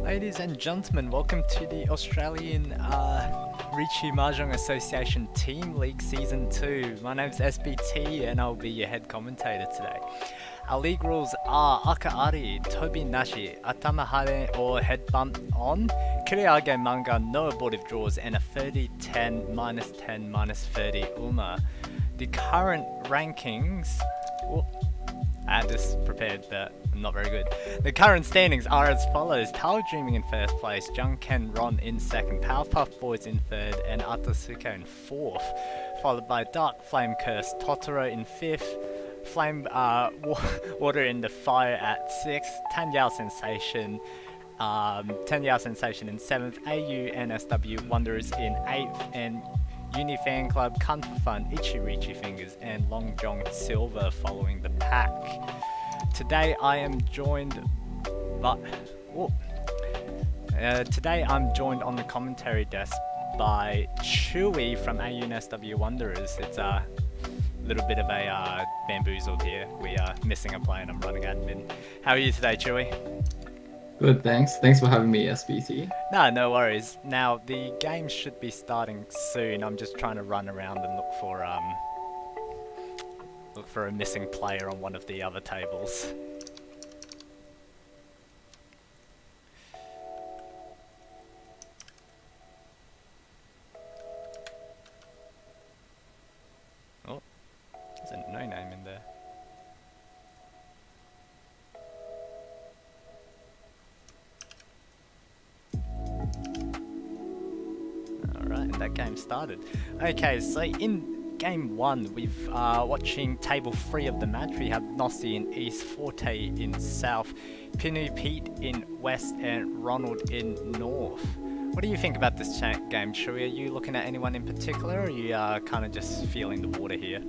Ladies and gentlemen, welcome to the Australian Ricci Mahjong Association Team League Season 2. My name's SBT and I'll be your head commentator today. Our league rules are Akaari, Tobi Nashi, Atama Hare or head bump on, Kuriage Manga, no abortive draws, and a 30-10, -10, -30 UMA. The current rankings... I had this prepared, but I'm not very good. The current standings are as follows: Tao Dreaming in first place, Junken Ron in second, Powerpuff Boys in third, and Atasuka in fourth. Followed by Dark Flame Curse, Totoro in fifth, Flame Water in the Fire at sixth, Tanyao Sensation, in seventh, AU NSW Wanderers in eighth, and Uni Fan Club, Kung Fu Fun, Ichirichi Fingers, and Long John Silver following the pack. Today I am joined today I'm joined on the commentary desk by Chewy from AU NSW Wanderers. It's a little bit of a bamboozled here. We are missing a player and I'm running admin. How are you today, Chewy? Good, thanks. Thanks for having me, SBT. No worries. Now, the game should be starting soon. I'm just trying to run around and look for for a missing player on one of the other tables. Oh, there's a no name in there. Alright, and that game started. Okay, so in game 1, we've watching table 3 of the match. We have Nossi in East, Forte in South, Pinu Pete in West, and Ronald in North. What do you think about this game, Chewy? Are you looking at anyone in particular, or are you kind of just feeling the water here?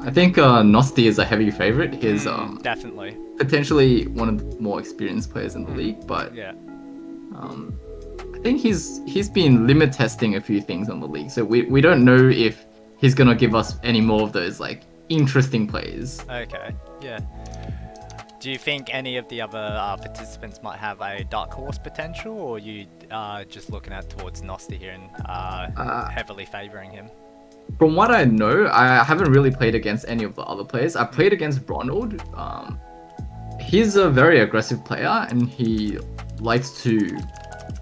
I think Nosti is a heavy favorite. He's definitely potentially one of the more experienced players in the league, but yeah. I think he's been limit testing a few things on the league, so we don't know if he's gonna give us any more of those like interesting plays. Okay, yeah. Do you think any of the other participants might have a dark horse potential, or are you just looking at towards Nosti here and heavily favouring him? From what I know, I haven't really played against any of the other players. I played against Ronald. He's a very aggressive player, and he likes to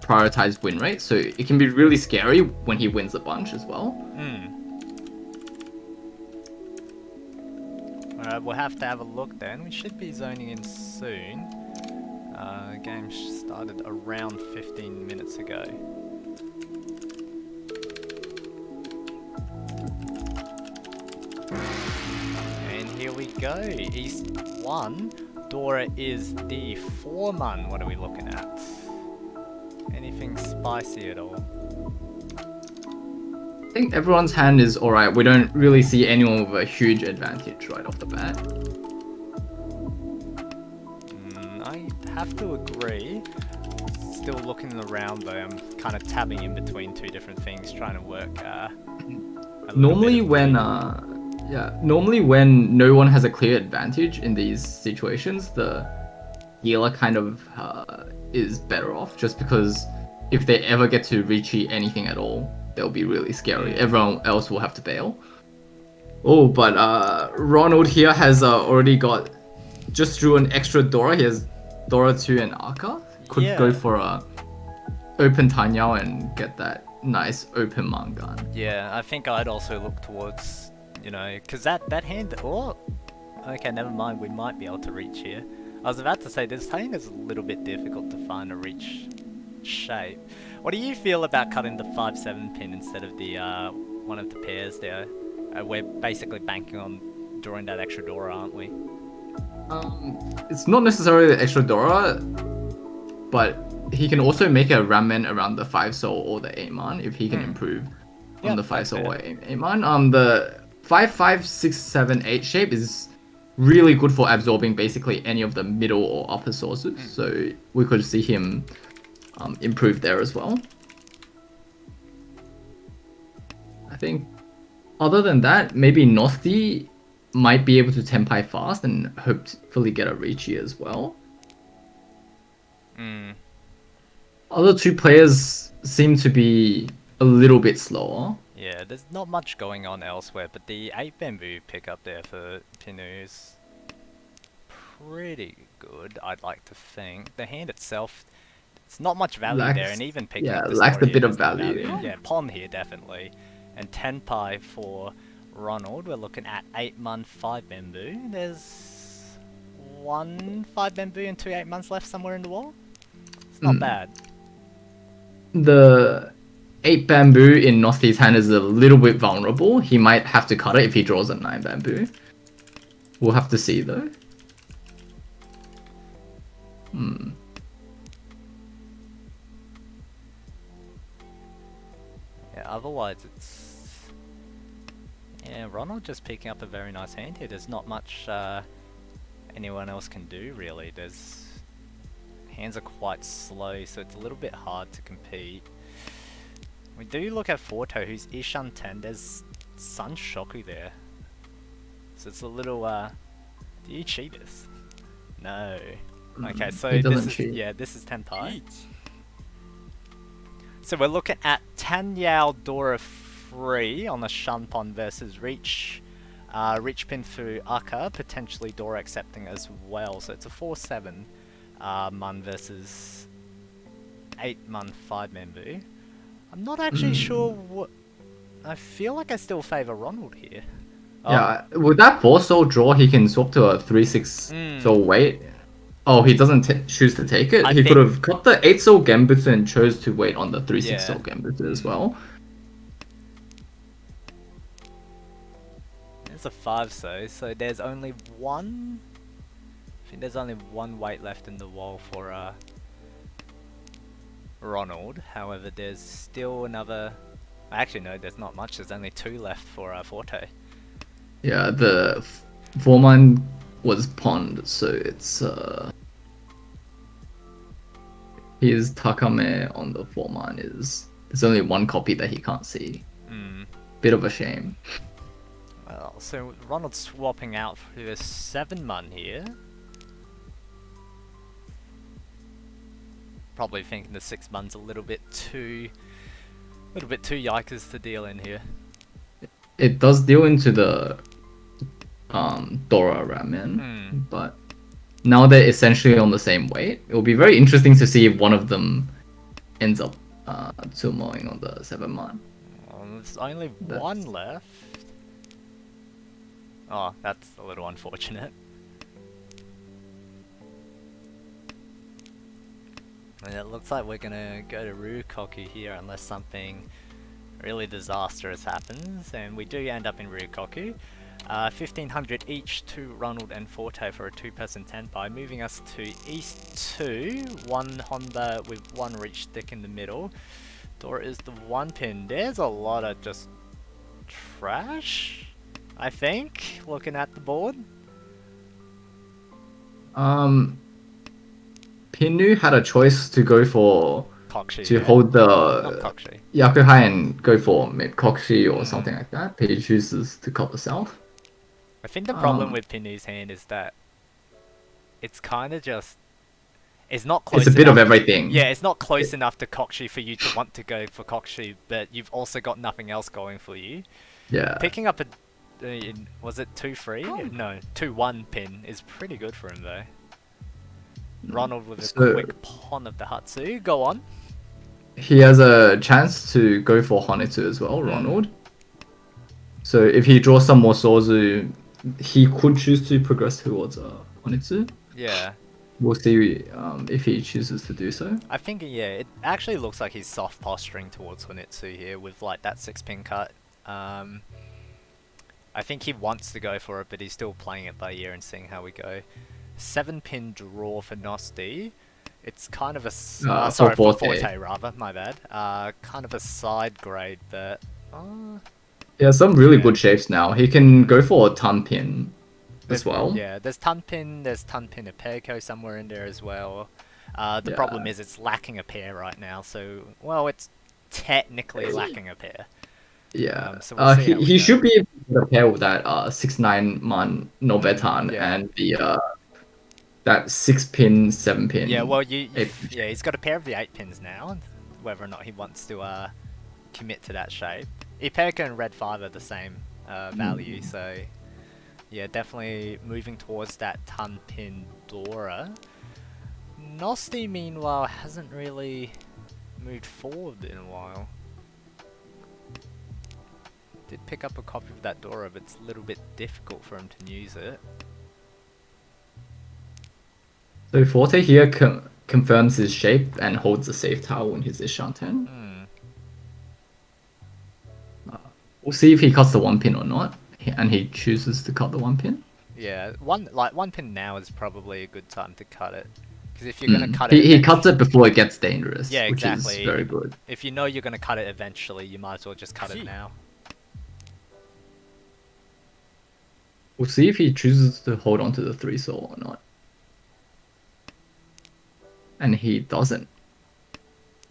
prioritize win rate, so it can be really scary when he wins a bunch as well. Alright, we'll have to have a look then. We should be zoning in soon. Game started around 15 minutes ago. And here we go. East 1. Dora is the 4-man. What are we looking at? Anything spicy at all? I think everyone's hand is alright. We don't really see anyone with a huge advantage right off the bat. I have to agree. Still looking around though. I'm kind of tabbing in between two different things, trying to work. Normally when no one has a clear advantage in these situations, the healer kind of is better off, just because if they ever get to Richie anything at all, they'll be really scary. Everyone else will have to bail. Oh, but Ronald here has already got, just drew an extra Dora. He has Dora 2 and Arca. Could go for a open Tanyao and get that nice open Mangan. Yeah, I think I'd also look towards, you know, because that hand, oh, okay, never mind, we might be able to reach here. I was about to say, this hand is a little bit difficult to find a reach shape. What do you feel about cutting the 5-7 pin instead of the one of the pairs there? We're basically banking on drawing that extra Dora, aren't we? It's not necessarily the extra Dora, but he can also make a ramen around the 5 soul or the 8-man if he can improve on the 5 soul or 8-man. The 5, 6, 7, 8 shape is really good for absorbing basically any of the middle or upper sources, so we could see him improve there as well. I think other than that, maybe Nosti might be able to Tenpai fast and hopefully get a Riichi as well. Other two players seem to be a little bit slower. Yeah, there's not much going on elsewhere, but the 8 bamboo pickup there for Pinu is pretty good, I'd like to think. The hand itself, it's not much value there, and even picking up this lacks a Dora bit here, of there's no value. Yeah, Pon here definitely. And Tenpai for Ronald. We're looking at 8-man 5 bamboo. There's 1 5 bamboo and 2 8-mans left somewhere in the wall. It's not bad. The 8 bamboo in Nosti's hand is a little bit vulnerable. He might have to cut it if he draws a 9 bamboo. We'll have to see though. Yeah, otherwise it's... Yeah, Ronald just picking up a very nice hand here. There's not much anyone else can do really. Hands are quite slow, so it's a little bit hard to compete. We do look at Forto, who's Ishan 10. There's Sun Shoku there. So it's a little, do you cheat this? No. Okay, so this is Tenpai. So we're looking at Tanyao Dora 3 on the Shanpon versus Reach Rich pin for Aka, potentially door accepting as well. So it's a 4-7 Mun versus 8 Mun 5-man Boo. I'm not actually sure what... I feel like I still favour Ronald here. Yeah, with that 4-soul draw, he can swap to a 3-6 soul wait. Oh, he doesn't choose to take it? He could have cut the 8-soul Genbutsu and chose to wait on the 3-6 soul Genbutsu as well. There's a 5 so there's only one... I think there's only one weight left in the wall for Ronald. However, there's still another... Actually, no, there's not much. There's only 2 left for Forte. Yeah, the 4-man was pond, so it's his Takame on the 4-man is... There's only one copy that he can't see. Bit of a shame. Well, so Ronald's swapping out for a 7-man here. Probably thinking the 6-man's a little bit too yikers to deal in here. It does deal into the Dora Ramen, but now they're essentially on the same weight. It will be very interesting to see if one of them ends up sumoing on the 7-man. There's only one left. Oh, that's a little unfortunate. And it looks like we're gonna go to Ryukoku here unless something really disastrous happens, and we do end up in Ryukoku. 1500 each to Ronald and Forte for a 2-person tenpai, moving us to East 2, 1 Honda with 1 reach stick in the middle. Door is the 1 pin. There's a lot of just trash, I think, looking at the board. Pinu had a choice to go for Kokshi, hold the Yakuhai and go for maybe Kokshi or something like that. But he chooses to cut the south. I think the problem with Pinu's hand is that it's kind of just... It's not close It's a bit of everything. Yeah, it's not close enough to Kokshi for you to want to go for Kokshi, but you've also got nothing else going for you. Yeah. Picking up a... was it 2-3? No, 2-1 pin is pretty good for him though. Ronald with a quick pon of the Hatsu. Go on. He has a chance to go for Honitsu as well, Ronald. So if he draws some more Sozu, he could choose to progress towards Honitsu. Yeah. We'll see if he chooses to do so. I think, yeah, it actually looks like he's soft posturing towards Honitsu here with like that 6-pin cut. I think he wants to go for it, but he's still playing it by ear and seeing how we go. 7-pin draw for Nosti. It's kind of a... sorry, for Forte rather, my bad. Kind of a side grade, but... Yeah, some really good shapes now. He can go for a ton pin as well. Yeah, there's ton pin Aperco somewhere in there as well. The problem is it's lacking a pair right now, so... Well, it's technically lacking a pair. Yeah, so we'll he should be able to pair with that 6-9 Man Nobetan and the that 6-pin, 7-pin. Yeah, well, he's got a pair of the 8 pins now. Whether or not he wants to commit to that shape. Iperka and Red 5 are the same value, so yeah, definitely moving towards that ton pin Dora. Nosti, meanwhile, hasn't really moved forward in a while. Did pick up a copy of that Dora, but it's a little bit difficult for him to use it. So Forte here confirms his shape and holds a safe towel in his Ishanten. We'll see if he cuts the 1 pin or not, and he chooses to cut the 1 pin. Yeah, one pin now is probably a good time to cut it, because if you're gonna cut it, he cuts it before it gets dangerous. Yeah, exactly. Which is very good. If you know you're gonna cut it eventually, you might as well just cut it now. We'll see if he chooses to hold on to the 3 soul or not. And he doesn't.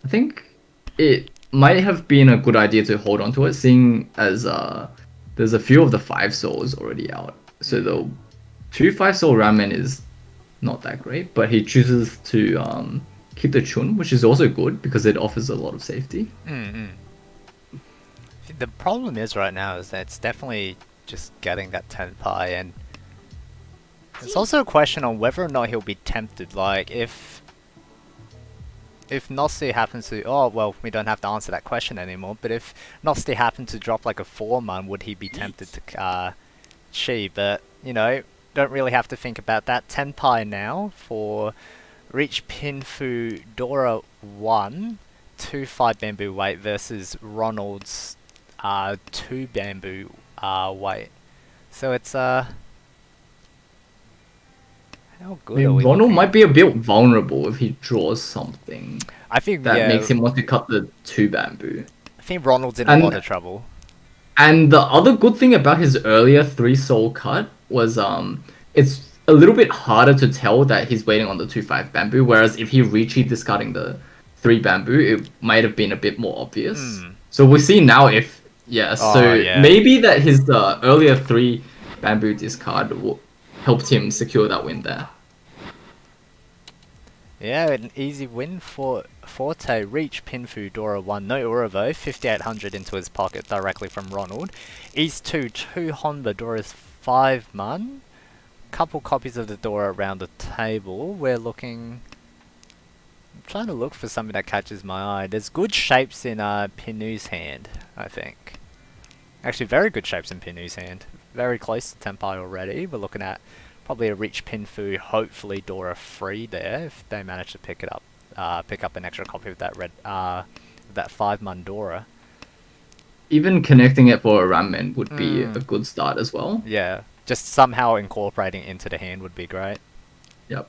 I think it might have been a good idea to hold on to it, seeing as there's a few of the 5 souls already out. So the 2 5-soul ramen is not that great, but he chooses to keep the chun, which is also good because it offers a lot of safety. The problem is right now is that it's definitely just getting that 10 pie, and there's also a question on whether or not he'll be tempted. Like, if Nosti happens to... Oh, well, we don't have to answer that question anymore, but if Nosti happened to drop like a 4-man, would he be tempted to Chi? But, you know, don't really have to think about that. 10 pie now for Reach Pinfu Dora 1, 2 5 bamboo weight versus Ronald's 2 bamboo weight. So it's how good I are mean, we Ronald looking? might be a bit vulnerable if he draws something I think that yeah, makes him want to cut the 2 bamboo. I think Ronald's in a And- lot of trouble. And the other good thing about his earlier 3 soul cut was it's a little bit harder to tell that he's waiting on the 2/5 bamboo, whereas if he Ricci discarding the 3 bamboo, it might have been a bit more obvious. So we'll see now if maybe that his earlier 3 bamboo discard helped him secure that win there. Yeah, an easy win for Forte. Reach Pinfu Dora 1, no Uravo, 5800 into his pocket directly from Ronald. East 2, 2 Honba, Dora's 5 man. Couple copies of the Dora around the table. We're looking... I'm trying to look for something that catches my eye. There's good shapes in Pinu's hand, I think. Actually, very good shapes in Pinu's hand. Very close to Tenpai already. We're looking at probably a Reach Pinfu, hopefully Dora 3 there, if they manage to pick it up, pick up an extra copy of that that 5-man Dora. Even connecting it for a Ramen would be a good start as well. Yeah, just somehow incorporating it into the hand would be great. Yep.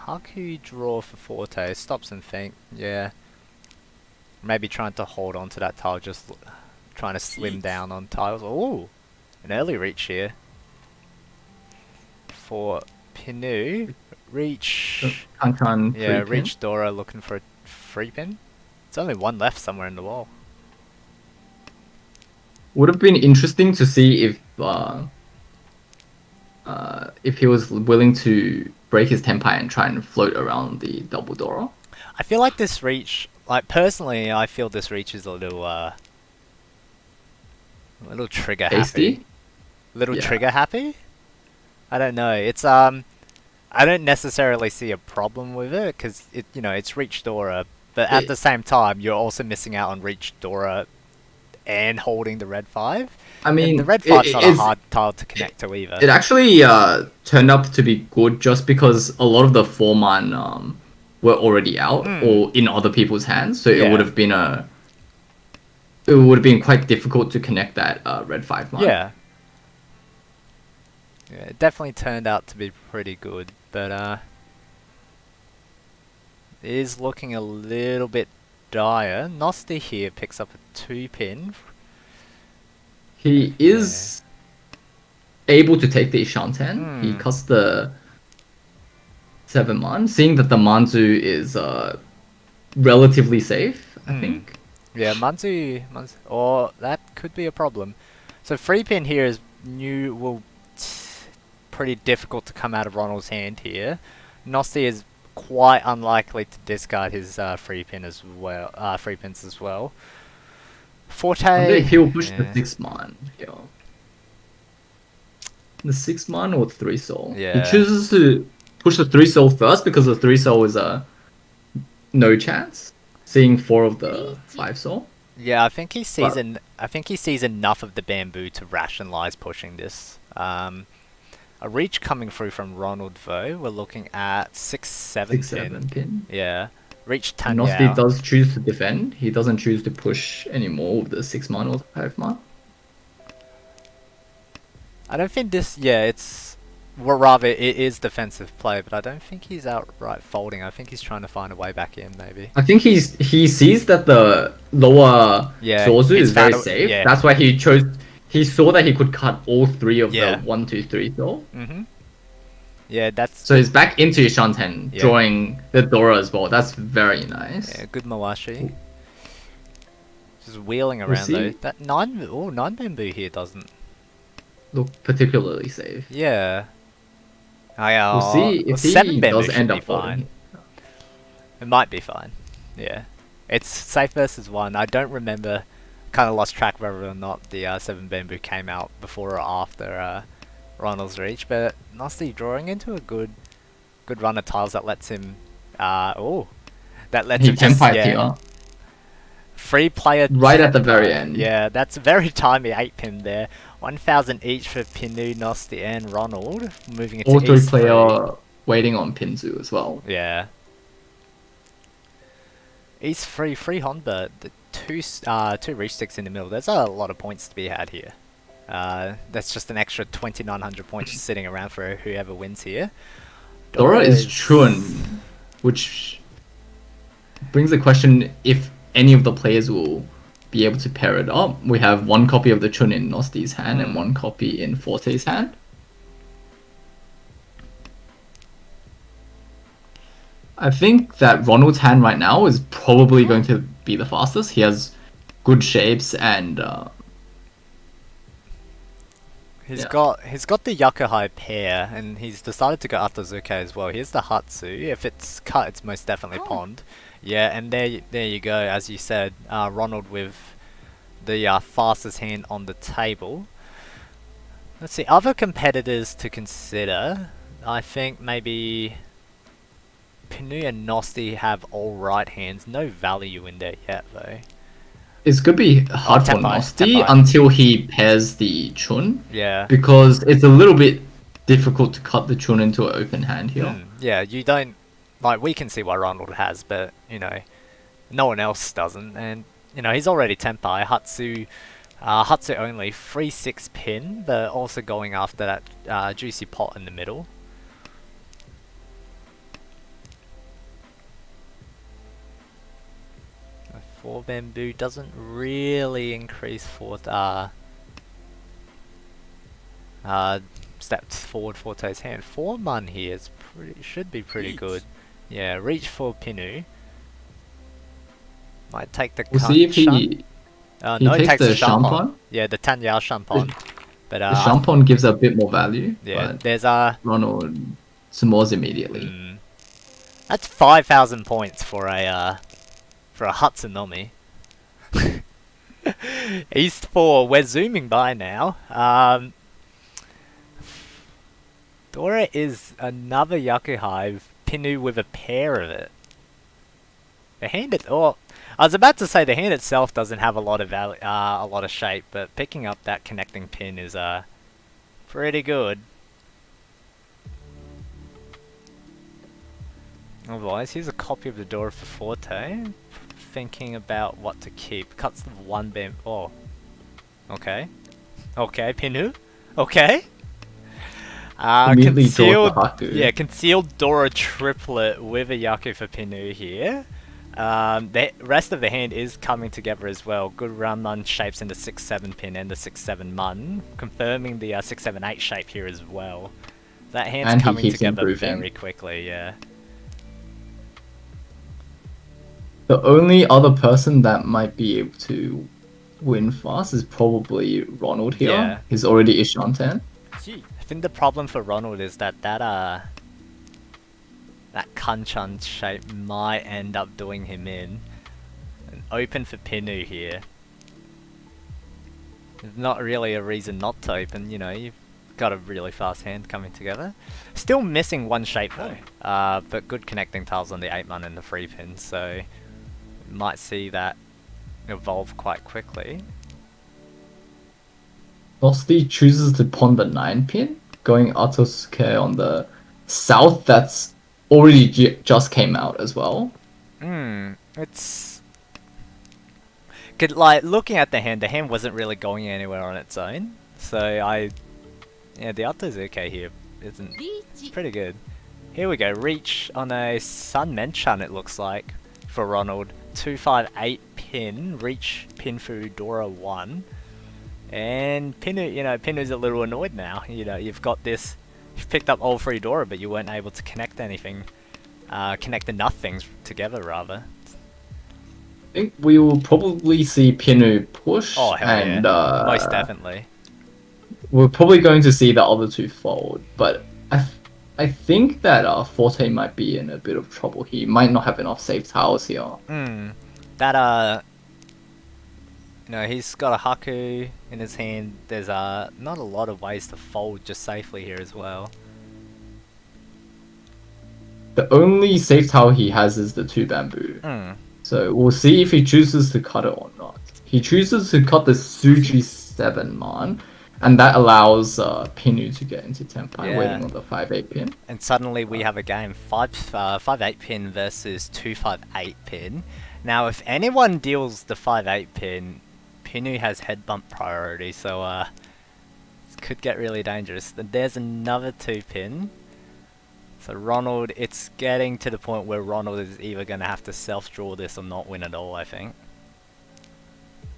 Haku draw for Forte, stops and think, yeah. Maybe trying to hold on to that tile, just trying to slim down on tiles. Ooh, an early reach here. For Pinu, reach... Hanchan, Yeah, free pin. reach Dora looking for a free pin. There's only one left somewhere in the wall. Would have been interesting to see if he was willing to break his Tenpai and try and float around the double Dora. I feel like this reach, like personally, I feel this reach is a little trigger Tasty? happy. Little Yeah. trigger happy? I don't know. It's I don't necessarily see a problem with it because it, you know, it's reach Dora, but at the same time, you're also missing out on reach Dora and holding the red 5. I mean, And the red 5's not a it's- hard tile to connect to either. It actually turned up to be good just because a lot of the 4-man were already out or in other people's hands, so Yeah. it would have been quite difficult to connect that red 5-man. Yeah. Yeah, it definitely turned out to be pretty good, but it is looking a little bit dire. Nosti here picks up a 2-pin. He is able to take the Ishanten. He cuts the 7-man, seeing that the Manzu is relatively safe, I think. Yeah, Manzu, or that could be a problem. So 3-pin here is pretty difficult to come out of Ronald's hand here. Nosti is quite unlikely to discard his 3-pin as well. 3-pins as well. Forte. I wonder if he'll push the 6-man here. The 6-man or 3 soul. Yeah. He chooses to push the 3 soul first because the 3 soul is a no chance. Seeing 4 of the 5 soul. Yeah, I think he sees enough of the bamboo to rationalize pushing this. A reach coming through from Ronald though. We're looking at 6-7 6-7 pin. Yeah, reach And 10. Nosti does choose to defend. He doesn't choose to push anymore with the 6-man or the 5-man. I don't think this. Yeah, it's. Well, rather, it is defensive play, but I don't think he's outright folding. I think he's trying to find a way back in, maybe. I think he sees that the lower Yeah, Zozu he's is very found safe. yeah. That's why he chose. He saw that he could cut all 3 of Yeah. the 1, 2, 3 soul. Yeah, that's. So he's back into Ishanten, Yeah. drawing the Dora as well. That's very nice. Yeah, good Mawashi. Just wheeling We'll around see. though. That 9 bamboo here doesn't. Look particularly safe. Yeah. We'll see if he 7 bamboo does should end be up folding. fine. It might be fine. Yeah. It's safe versus 1. I don't remember, kind of lost track whether or not the 7 bamboo came out before or after Ronald's reach, but Nasty drawing into a good run of tiles that lets him, that lets He him just, tempite yeah, here free player right at the tempo. very end. Yeah, that's a very timely 8 pin there. 1,000 each for Pinu, Nosti, and Ronald. Moving into All three East 3. player waiting on Pinzu as well. Yeah. East 3, free Honda. The two reach sticks in the middle. There's a lot of points to be had here. That's just an extra 2,900 points just sitting around for whoever wins here. Dora is Chun, which brings the question if any of the players will be able to pair it up. We have one copy of the Chun in Nosti's hand and one copy in Forte's hand. I think that Ronald's hand right now is probably going to be the fastest. He has good shapes and He's got the Yakuhai pair, and he's decided to go Atazuke as well. Here's the Hatsu. If it's cut, it's most definitely Pond. Yeah, and there you go. As you said, Ronald with the fastest hand on the table. Let's see, other competitors to consider. I think maybe Pinu and Nosti have all right hands. No value in there yet, though. it's going to be hard for Tempai, Nosti Tempai. until he pairs the Chun. Yeah. Because it's a little bit difficult to cut the Chun into an open hand here. Yeah, you don't... Like, we can see what Ronald has, but, you know, no one else doesn't. And, you know, he's already Tempai. Hatsu only 3-6 pin, but also going after that juicy pot in the middle. A 4 bamboo doesn't really increase steps forward Forte's hand. 4 mun here is should be pretty good. Yeah, reach for Pinu. Might take the We'll see if he no, he takes the Shampon. Shampon. Yeah, the Tanyao Shampon. But The Shampon gives a bit more value. yeah, But there's Ronald smores immediately. that's 5,000 points for a Hatsunomi. East 4, we're zooming by now. Dora is another Yakuhai, Pinu with a pair of it. The hand I was about to say the hand itself doesn't have a lot of a lot of shape, but picking up that connecting pin is pretty good. Otherwise, here's a copy of the Dora for Forte. Thinking about what to keep. Cuts the 1 bam. Oh. Okay. Okay, Pinu. Okay. Immediately draws the Concealed, Haku. yeah, concealed Dora triplet with a Yaku for Pinu here. The rest of the hand is coming together as well. Good round mun shapes in the 6-7 pin and the 6-7 mun, confirming the 6-7-8 shape here as well. That hand's And he coming keeps together improving. very quickly, yeah. The only other person that might be able to win fast is probably Ronald here. Yeah. He's already Ishanten. I think the problem for Ronald is that that Hanchans shape might end up doing him in. An open for Pinu here. There's not really a reason not to open, you know, you've got a really fast hand coming together. Still missing 1 shape though, but good connecting tiles on the 8 mun and the 3 pin, so might see that evolve quite quickly. Nosti chooses to pawn the 9 pin, going Atosuke on the south. That's already just came out as well. It's... Like, looking at the hand wasn't really going anywhere on its own. So yeah, the Atosuke here isn't... It's pretty good. Here we go, reach on a Sun Menchan it looks like, for Ronald. 258 pin, reach pin for Dora 1. And Pinu, you know, Pinu's a little annoyed now. You know, you've picked up all 3 Dora, but you weren't able to connect anything, connect the nothings together, rather. I think we will probably see Pinu push. Oh, hell and, yeah. Most definitely. We're probably going to see the other 2 fold, but I think that Forte might be in a bit of trouble. He might not have enough safe towers here. That he's got a Haku in his hand. There's not a lot of ways to fold just safely here as well. The only safe tower he has is the 2 bamboo. So we'll see if he chooses to cut it or not. He chooses to cut the Suji 7 man, and that allows Pinu to get into Tenpai, waiting on the 5-8 pin. And suddenly we have a game 5-8 pin versus 2-5-8 pin. Now, if anyone deals the 5-8 pin, Pinu has head bump priority, so this could get really dangerous. There's another 2 pin. So Ronald, it's getting to the point where Ronald is either going to have to self-draw this or not win at all, I think.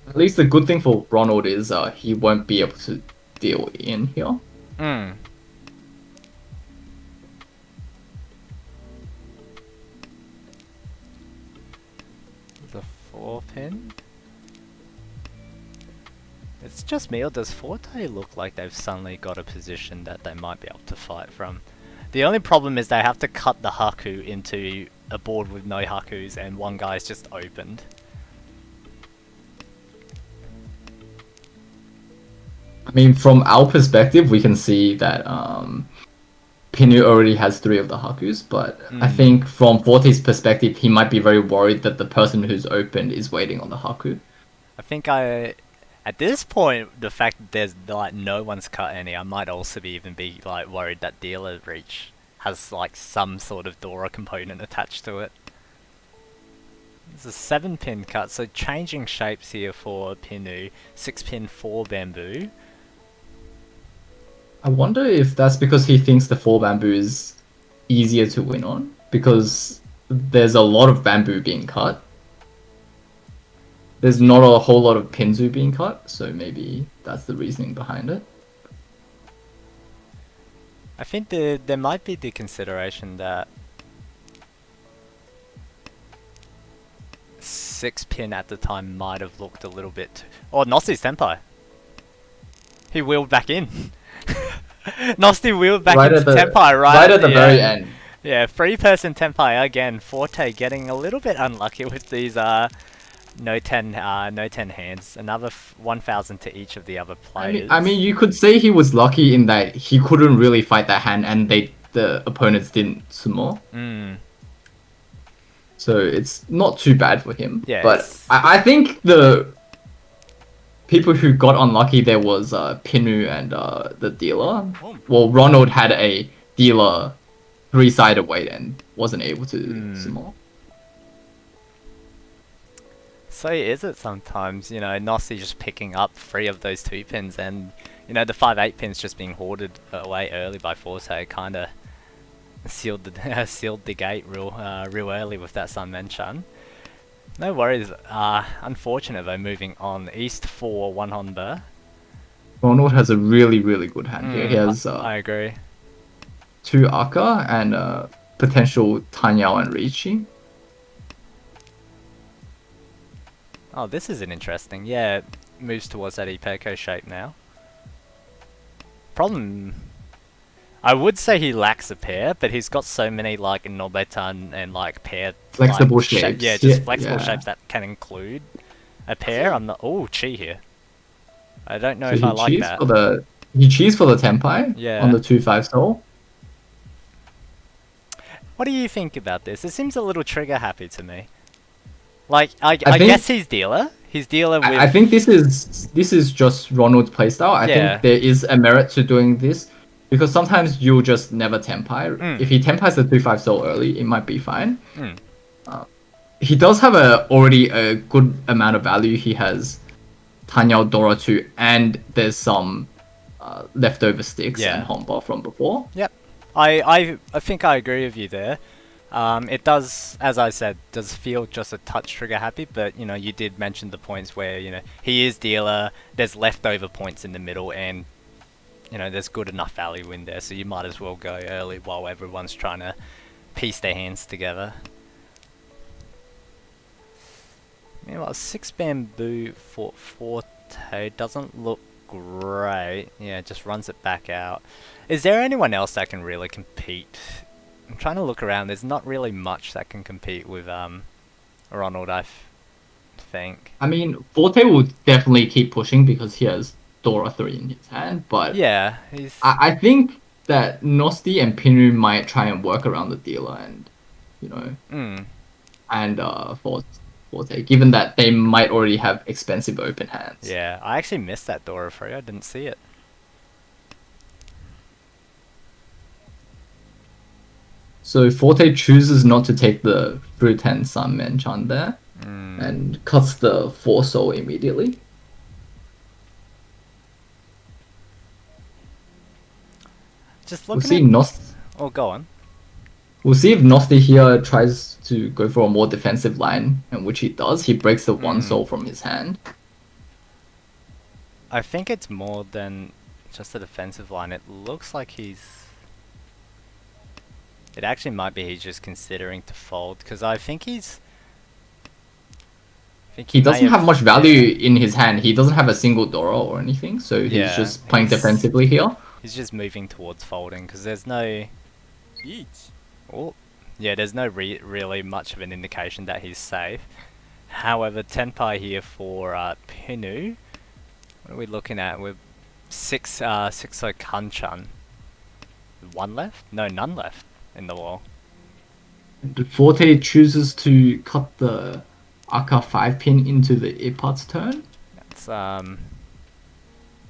At least the good thing for Ronald is he won't be able to deal in here. The 4 pin? It's just me, or does Forte look like they've suddenly got a position that they might be able to fight from? The only problem is they have to cut the Haku into a board with no Hakus, and one guy's just opened. I mean, from our perspective, we can see that Pinu already has 3 of the Hakus, but I think from Forte's perspective, he might be very worried that the person who's opened is waiting on the Haku. I think at this point, the fact that there's like no one's cut any, I might also be like worried that dealer reach has like some sort of Dora component attached to it. There's a 7 pin cut, so changing shapes here for Pinu. 6 pin 4 bamboo. I wonder if that's because he thinks the 4 bamboo is easier to win on, because there's a lot of bamboo being cut. There's not a whole lot of Pinzu being cut, so maybe that's the reasoning behind it. I think there might be the consideration that 6 pin at the time might have looked a little bit... Oh, Nosti's Senpai! He wheeled back in! Nosti wheeled back into Tenpai right at the very end. Yeah, 3-person Tenpai again. Forte getting a little bit unlucky with these no 10 hands. Another 1,000 to each of the other players. I mean, you could say he was lucky in that he couldn't really fight that hand, and the opponents didn't sumo. So it's not too bad for him. Yeah, but I think the people who got unlucky there was Pinu and the dealer. Well, Ronald had a dealer 3-sided weight and wasn't able to sumo. So is it sometimes, Nossi just picking up 3 of those 2 pins, and the 5-8 pins just being hoarded away early by Forte kind of sealed the gate real early with that Sun Menchan. No worries. Unfortunate though. Moving on, East 4 1 Honda. Ronald has a really good hand here. He has I agree. 2 Aka and potential Tanyao and Riichi. Oh, this is an interesting. Yeah, moves towards that Ipeko shape now. Problem, I would say he lacks a pair, but he's got so many like Nobetan and like pair flexible shapes. Yeah, just flexible shapes that can include a pair. I'm not. Oh, Chi here. I don't know if I like that. He cheats for the Tenpai on the 2-5 soul. What do you think about this? It seems a little trigger happy to me. Like, I guess he's dealer. He's dealer with... I think this is just Ronald's playstyle. I think there is a merit to doing this, because sometimes you'll just never Tenpai. If he Tenpais the 2-5 so early, it might be fine. He does have already a good amount of value. He has Tanyao, Dora 2, and there's some leftover sticks and Honba from before. Yep. I think I agree with you there. It does, as I said, does feel just a touch trigger happy, but you did mention the points where he is dealer. There's leftover points in the middle, and there's good enough value in there, so you might as well go early while everyone's trying to piece their hands together. Meanwhile, 6 bamboo for Forte doesn't look great. Yeah, just runs it back out. Is there anyone else that can really compete? I'm trying to look around. There's not really much that can compete with Ronald, think. I mean, Forte will definitely keep pushing because he has Dora 3 in his hand, but Yeah, he's... I think that Nosti and Pinu might try and work around the dealer and, you know, and Forte, given that they might already have expensive open hands. Yeah, I actually missed that Dora free. I didn't see it. So Forte chooses not to take the Fruit and Sun Menchan there and cuts the 4 soul immediately. Just We'll looking see at... Nosti. Oh, go on. We'll see if Nosti here tries to go for a more defensive line, and which he does. He breaks the 1 soul from his hand. I think it's more than just a defensive line. It looks like he's... It actually might be he's just considering to fold, because I think he's... He doesn't have much value in his hand. He doesn't have a single Dora or anything, so he's just playing defensively here. He's just moving towards folding, because there's no... Oh, yeah, there's no really much of an indication that he's safe. However, Tenpai here for Pinu. What are we looking at? We're 6 Hanchan. 1 left? No, none left in the wall. Forte chooses to cut the Aka 5 pin into the Ipat's turn. That's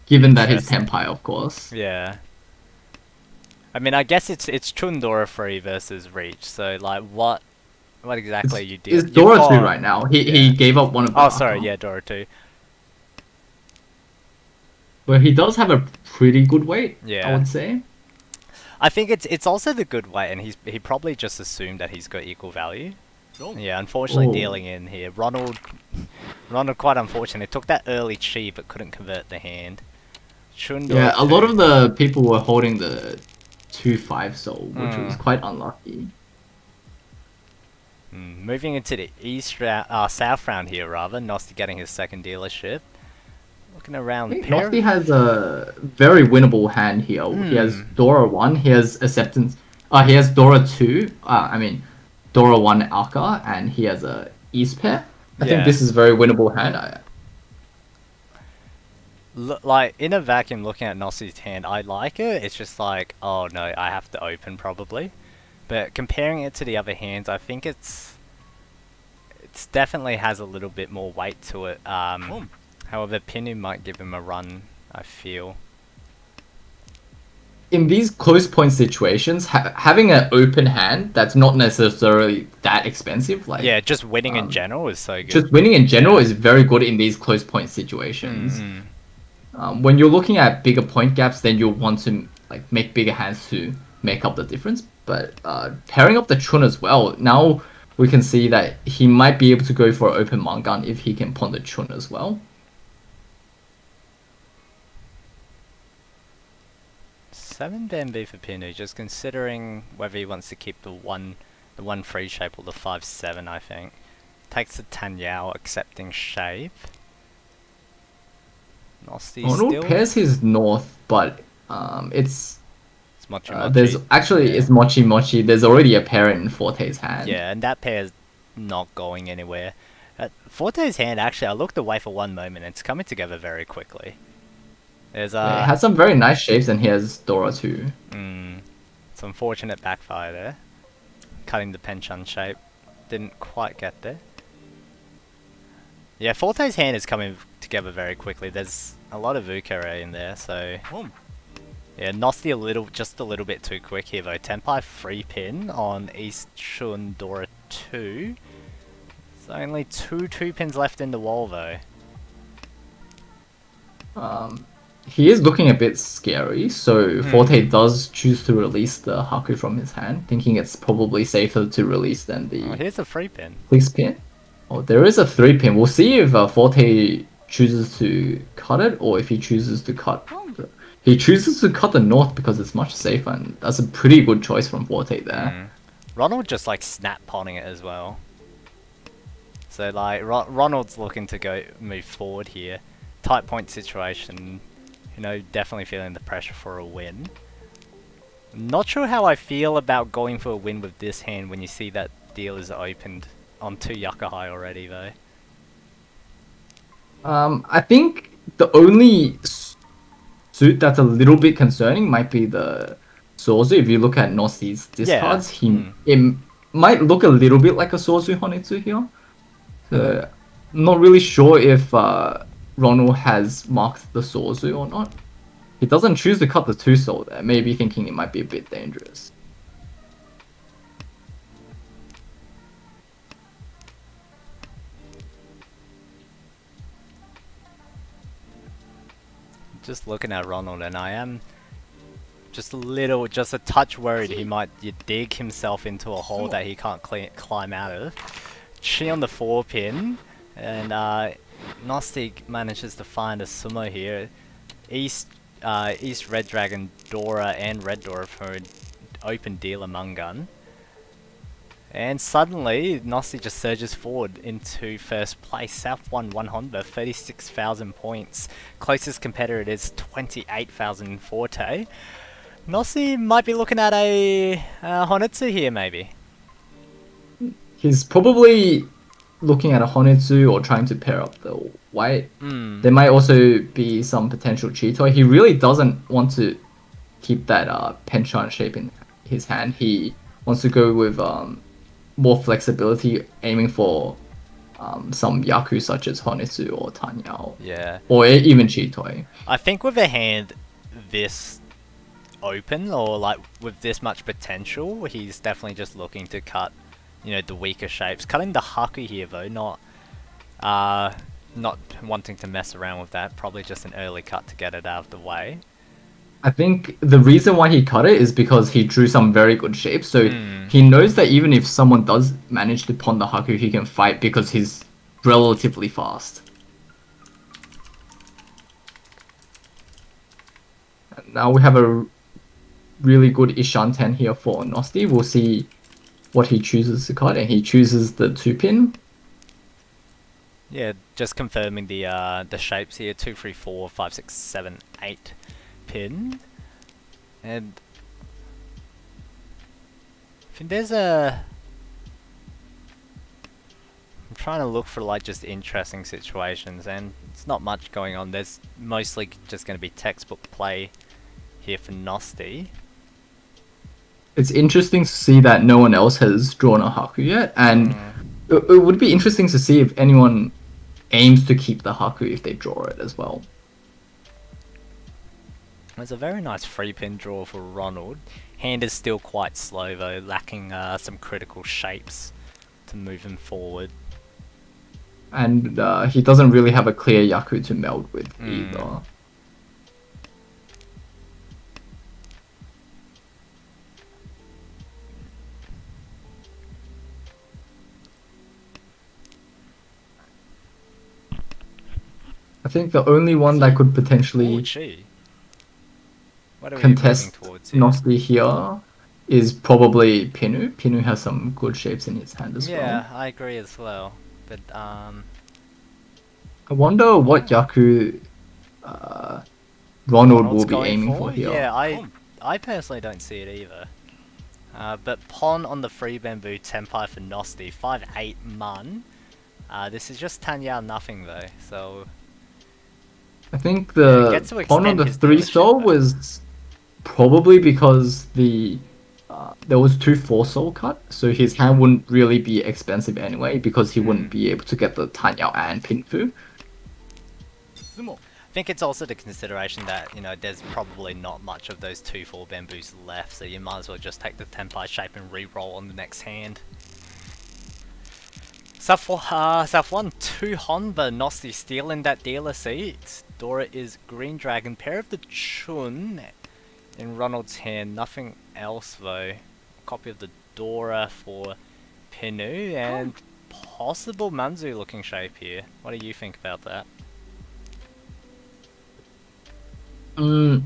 given that he's Tenpai, of course. Yeah. I mean, I guess it's Chundora free versus Reach. So like, what exactly you did? It's Dora 2 right now. He gave up one of the Oh, sorry, yeah, Dora 2. But he does have a pretty good weight, Yeah. I would say. I think it's also the good weight, and he probably just assumed that he's got equal value. Yeah, unfortunately dealing in here. Ronald quite unfortunate. Took that early chi but couldn't convert the hand. Yeah, a lot of the people were holding the 2-5 soul, which was quite unlucky. Moving into the south round here, rather. Nosti getting his second dealership. Looking around. Nosti has a very winnable hand here. He has Dora 1, he has Acceptance. He has Dora 2. Dora 1 Alka, and he has a East pair. I think this is a very winnable hand. Like, in a vacuum, looking at Nossi's hand, I like it. It's just like, oh no, I have to open probably. But comparing it to the other hands, I think it's definitely has a little bit more weight to it. However, Pinu might give him a run, I feel. In these close point situations, having an open hand that's not necessarily that expensive, like just winning in general is so good. Just winning in general is very good in these close point situations. When you're looking at bigger point gaps, then you'll want to like make bigger hands to make up the difference. But pairing up the Chun as well, now we can see that he might be able to go for open Mangan if he can pawn the Chun as well. 7 Bamboo for Pinu, just considering whether he wants to keep the one free shape or the 5-7, I think. Takes the Tanyao, accepting shape. Nosti still... pairs his north, but it's Mochi Mochi. There's actually it's Mochi Mochi. There's already a pair in Forte's hand. Yeah, and that pair's not going anywhere. Forte's hand, actually, I looked away for one moment. It's coming together very quickly. There's It has some very nice shapes, and he has Dora too. It's unfortunate backfire there. Cutting the Penchan shape. Didn't quite get there. Yeah, Forte's hand is coming together very quickly. There's a lot of Ukare in there, so... Yeah, Nosti just a little bit too quick here though. Tenpai free pin on East Shun Dora 2. There's only two pins left in the wall though. He is looking a bit scary, so Forte does choose to release the Haku from his hand, thinking it's probably safer to release than the... Oh, here's a free pin. 6 pin. Oh, there is a 3 pin. We'll see if Forte chooses to cut it, or if he chooses to cut... He chooses to cut the north because it's much safer, and that's a pretty good choice from Forte there. Ronald just like snap pawning it as well. So like Ronald's looking to move forward here. Tight point situation. You know, definitely feeling the pressure for a win. Not sure how I feel about going for a win with this hand when you see that deal is opened on 2 Yucca High already, though. I think the only suit that's a little bit concerning might be the Sozu. If you look at Nosti's discards, it might look a little bit like a Sozu Honitsu here. So, I'm not really sure if Ronald has marked the Sozu or not. He doesn't choose to cut the 2 soul there, maybe thinking it might be a bit dangerous. Just looking at Ronald, and I am just a touch worried he might dig himself into a hole that he can't climb out of. Chi on the 4 pin, and Gnostic manages to find a sumo here. East Red Dragon, Dora, and Red Dora for an open deal among gun. And suddenly, Gnostic just surges forward into first place. South won 1 Honda, 36,000 points. Closest competitor is 28,000 Forte. Gnostic might be looking at a Honitsu here, maybe. He's probably looking at a Honitsu or trying to pair up the white. There might also be some potential Cheetoy. He really doesn't want to keep that penchant shape in his hand. He wants to go with more flexibility, aiming for some Yaku such as Honitsu or Tanyao. Yeah. Or even Cheetoy. I think with a hand this open, or like with this much potential, he's definitely just looking to cut, you know, the weaker shapes. Cutting the Haku here though, not wanting to mess around with that. Probably just an early cut to get it out of the way. I think the reason why he cut it is because he drew some very good shapes. So he knows that even if someone does manage to pawn the Haku, he can fight because he's relatively fast. And now we have a really good Ishanten here for Nosti. We'll see what he chooses to cut, and he chooses the 2-pin. Yeah, just confirming the shapes here: 2, 3, 4, 5, 6, 7, 8 pin. And I think there's I'm trying to look for like just interesting situations, and it's not much going on. There's mostly just going to be textbook play here for Nosti. It's interesting to see that no one else has drawn a Haku yet, and it would be interesting to see if anyone aims to keep the Haku if they draw it as well. There's a very nice 3-pin draw for Ronald. Hand is still quite slow though, lacking some critical shapes to move him forward. And he doesn't really have a clear Yaku to meld with either. I think the only one that could potentially contest Nosti here is probably Pinu. Pinu has some good shapes in his hand as well. Yeah, I agree as well. But I wonder what Yaku Ronald will be aiming for here. Yeah, I personally don't see it either. But Pon on the free bamboo Tenpai for Nosti, 5-8 Mun. This is just Tanyao nothing though, so I think the Pon on the 3 soul was probably because there was 2 4 soul cut, so his hand wouldn't really be expensive anyway because he wouldn't be able to get the Tanyao and Pinfu. I think it's also the consideration that, you know, there's probably not much of those 2-4 bamboos left, so you might as well just take the Tenpai shape and re-roll on the next hand. South 1, 2 Honba, Nosti stealing that dealer seat. Dora is Green Dragon, pair of the Chun in Ronald's hand, nothing else though. Copy of the Dora for Pinu, and possible Manzu looking shape here. What do you think about that? I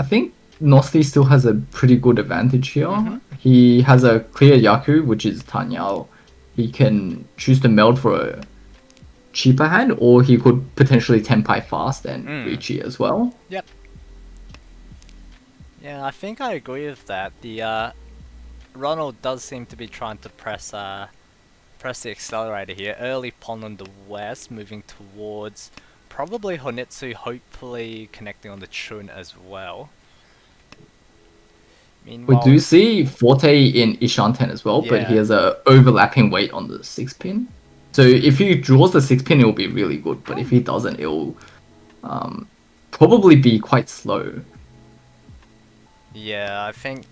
think Nosti still has a pretty good advantage here. He has a clear Yaku, which is Tanyao. He can choose to meld for a cheaper hand, or he could potentially Tenpai fast and Mm. Ricci as well. Yep. Yeah, I think I agree with that. The Ronald does seem to be trying to press the accelerator here. Early pawn on the west, moving towards probably Honitsu, hopefully connecting on the Chun as well. We Meanwhile, do see Forte in Ishanten as well, but he yeah. has a overlapping weight on the 6-pin. So if he draws the 6-pin, it will be really good, but if he doesn't, it will probably be quite slow. Yeah, I think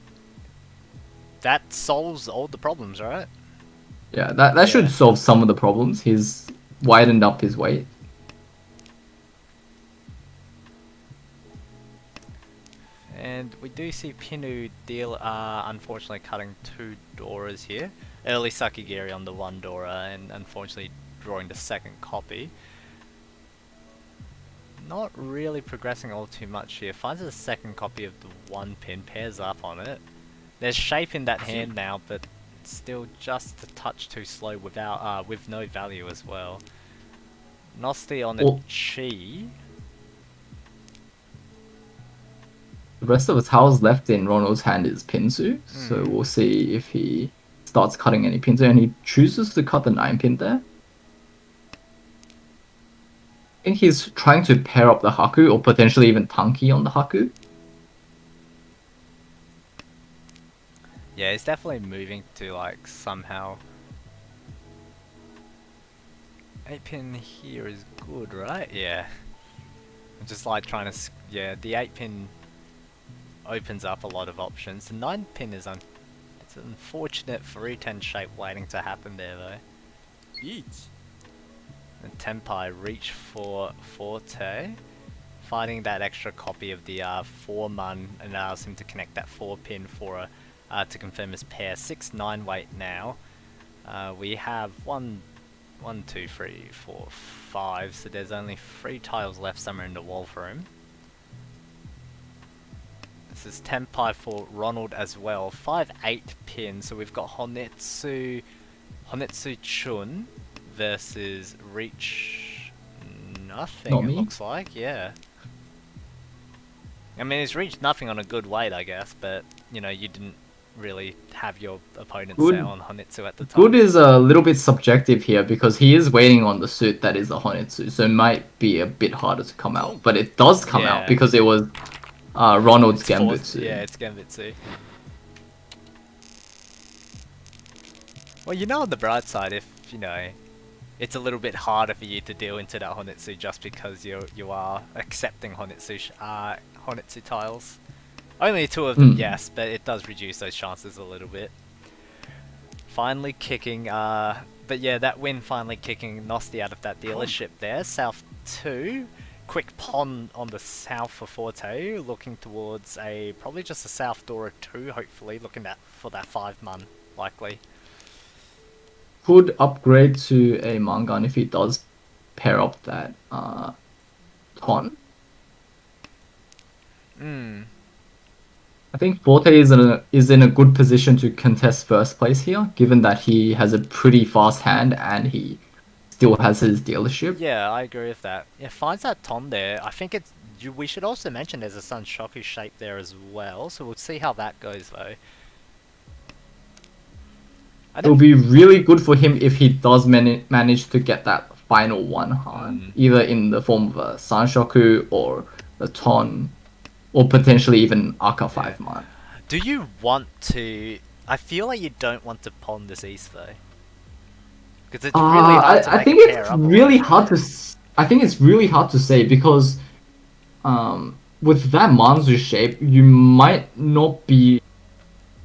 that solves all the problems, right? Yeah, that should Yeah. solve some of the problems. He's widened up his weight. And we do see Pinu deal, unfortunately cutting 2 Doras here. Early Sakigiri on the 1 Dora, and unfortunately drawing the second copy. Not really progressing all too much here. Finds a second copy of the 1 pin, pairs up on it. There's shape in that hand now, but still just a touch too slow without with no value as well. Nosti on the Well, Chi. the rest of the tiles left in Ronald's hand is Pinsu, so we'll see if he starts cutting any Pinsu, and he chooses to cut the 9-pin there. I think he's trying to pair up the Haku, or potentially even Tanki on the Haku. Yeah, he's definitely moving to like somehow. 8-pin here is good, right? Yeah. I'm just like trying to, yeah, the 8-pin opens up a lot of options. The 9-pin is it's unfortunate for E10 shape waiting to happen there though. Eat. And Tenpai reach for Forte. Finding that extra copy of the 4-mun allows him to connect that 4-pin for to confirm his pair. 6-9 weight now. We have 1, 2, 3, 4, 5, so there's only 3 tiles left somewhere in the wall for him. This is Tenpai for Ronald as well. 5-8 pin, so we've got Honitsu Chun versus Reach nothing, Not it me. looks like, yeah. I mean, he's reached nothing on a good weight, I guess, but, you know, you didn't really have your opponent Good. set on Honitsu at the time. Good is a little bit subjective here because he is waiting on the suit that is the Honitsu, so it might be a bit harder to come out. But it does come out because it was Ronald's Gambitsu. Yeah, it's Gambitsu. Well, you know, on the bright side, if, you know, it's a little bit harder for you to deal into that Honitsu just because you are accepting Honitsu tiles. Only 2 of them, yes, but it does reduce those chances a little bit. Finally kicking, but yeah, that win finally kicking Nosti out of that dealership there. South 2. Quick pawn on the south for Forte, looking towards probably just a South Dora 2, hopefully, looking for that 5-mun, likely. Could upgrade to a Mangan if he does pair up that Ton. I think Forte is in a good position to contest first place here, given that he has a pretty fast hand and he still has his dealership. Yeah, I agree with that. Yeah, finds that Ton there. I think we should also mention there's a Sunshoku shape there as well, so we'll see how that goes though. It will be really good for him if he does manage to get that final 1 Han, either in the form of a Sanshoku or a Ton, or potentially even Aka 5-man. Do you want to... I feel like you don't want to pawn this east though. Because it's really hard to make I think it's really hard to... I think it's really hard to say because with that Manzu shape, you might not be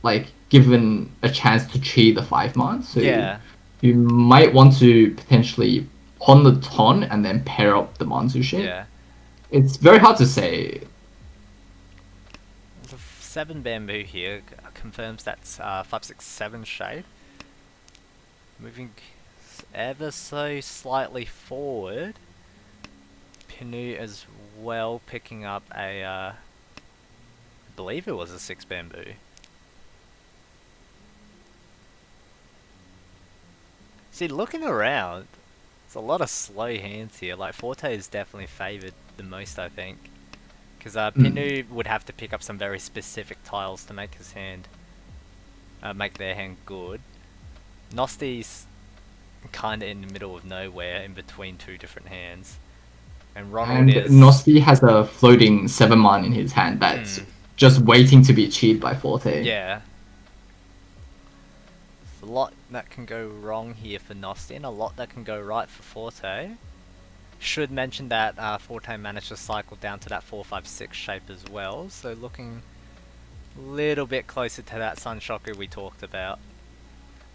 like given a chance to cheat the 5-man. So yeah. you might want to potentially pawn the Ton and then pair up the Manzu shape. Yeah. It's very hard to say. There's a 7 bamboo here, confirms that's 5-6-7 shape. Moving ever so slightly forward. Pinu as well, picking up I believe it was a 6 bamboo. See, looking around, it's a lot of slow hands here. Like Forte is definitely favoured the most, I think, because Pinu would have to pick up some very specific tiles to make his hand, make their hand good. Nosty's kind of in the middle of nowhere, in between two different hands, and Ronald And is. Nosti has a floating 7-man in his hand that's just waiting to be achieved by Forte. Yeah. There's a lot that can go wrong here for Nosti, and a lot that can go right for Forte. Should mention that Forte managed to cycle down to that 4-5-6 shape as well, so looking a little bit closer to that Sunshocker we talked about.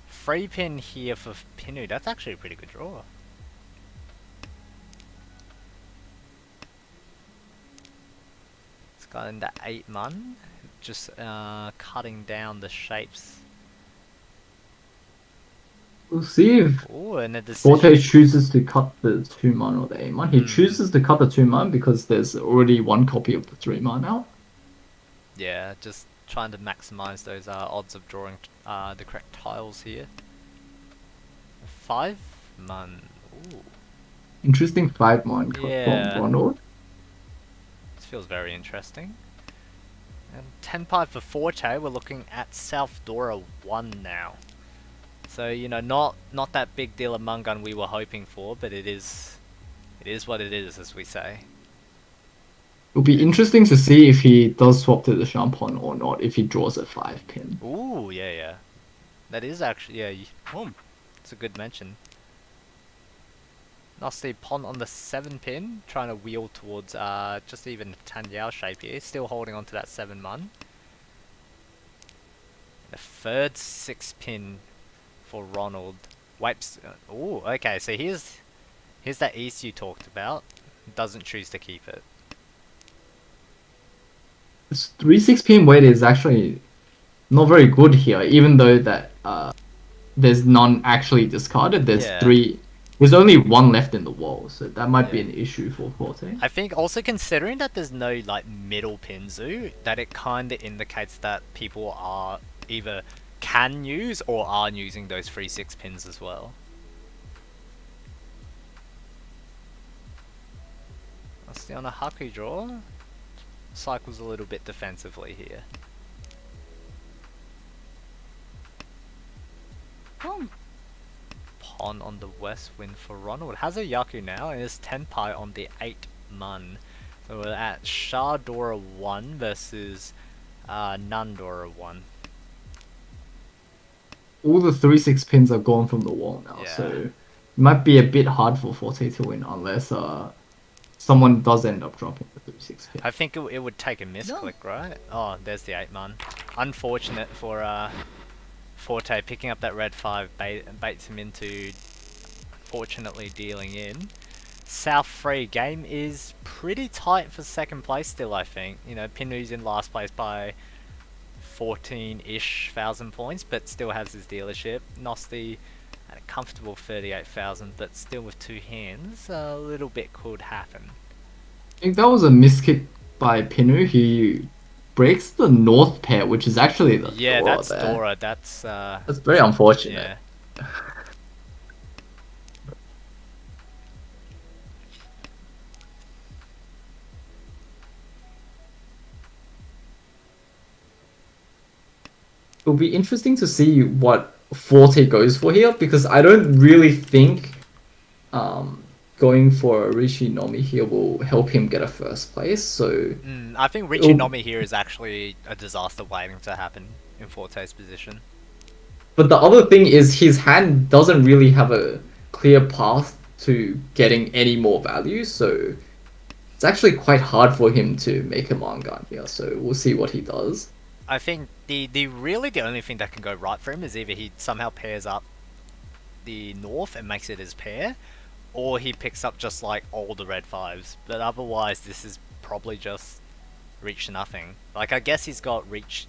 Free pin here for Pinu, that's actually a pretty good draw. It's got into 8-man, just cutting down the shapes. We'll see if Ooh, and a Forte decision. chooses to cut the 2-man or the 8-man. He chooses to cut the 2-man because there's already one copy of the 3-man out. Yeah, just trying to maximize those odds of drawing the correct tiles here. 5-man. Ooh. Interesting 5-man cut Yeah. from Ronald. This feels very interesting. And 10 pipe for Forte, we're looking at South Dora 1 now. So, you know, not that big deal Among Gun we were hoping for, but it is what it is, as we say. It'll be interesting to see if he does swap to the Champon or not, if he draws a 5-pin. Ooh, yeah. That is actually, yeah, it's a good mention. Nasty Pon on the 7-pin, trying to wheel towards just even Tanyao shape here, still holding on to that 7-man. The third 6-pin for Ronald. Wipes. Ooh, okay, so here's that East you talked about. Doesn't choose to keep it. This 3-6-pin weight is actually not very good here, even though that there's none actually discarded. There's Yeah. There's only one left in the wall, so that might be an issue for Forte. I think also considering that there's no like middle pinzu, that it kind of indicates that people are either can use or are using those 3-6 pins as well. Let's see on a Haku draw. Cycles a little bit defensively here. Boom. Pon on the west wind for Ronald. Has a Yaku now and is 10 pi on the 8-man. So we're at Shardora 1 versus Nandora 1. All the 3-6 pins are gone from the wall now, so it might be a bit hard for Forte to win unless someone does end up dropping the 3-6 pin. I think it would take a misclick, right? Oh, there's the 8-man. Unfortunate for Forte picking up that red 5 baits him into fortunately dealing in. South 3 game is pretty tight for second place still, I think. You know, Pinu's in last place by 14-ish thousand points, but still has his dealership. Nosti at a comfortable 38,000, but still with 2 hands, a little bit could happen. I think that was a miskick by Pinu. He breaks the north pair, which is actually the Dora that's there. Dora. That's very unfortunate. Yeah. It'll be interesting to see what Forte goes for here, because I don't really think going for Rishi Nomi here will help him get a first place. So I think Richie Nomi here is actually a disaster waiting to happen in Forte's position. But the other thing is his hand doesn't really have a clear path to getting any more value, so it's actually quite hard for him to make a Mangan here, so we'll see what he does. I think the only thing that can go right for him is either he somehow pairs up the north and makes it his pair, or he picks up just like all the red 5s. But otherwise, this is probably just reach nothing. Like, I guess he's got reach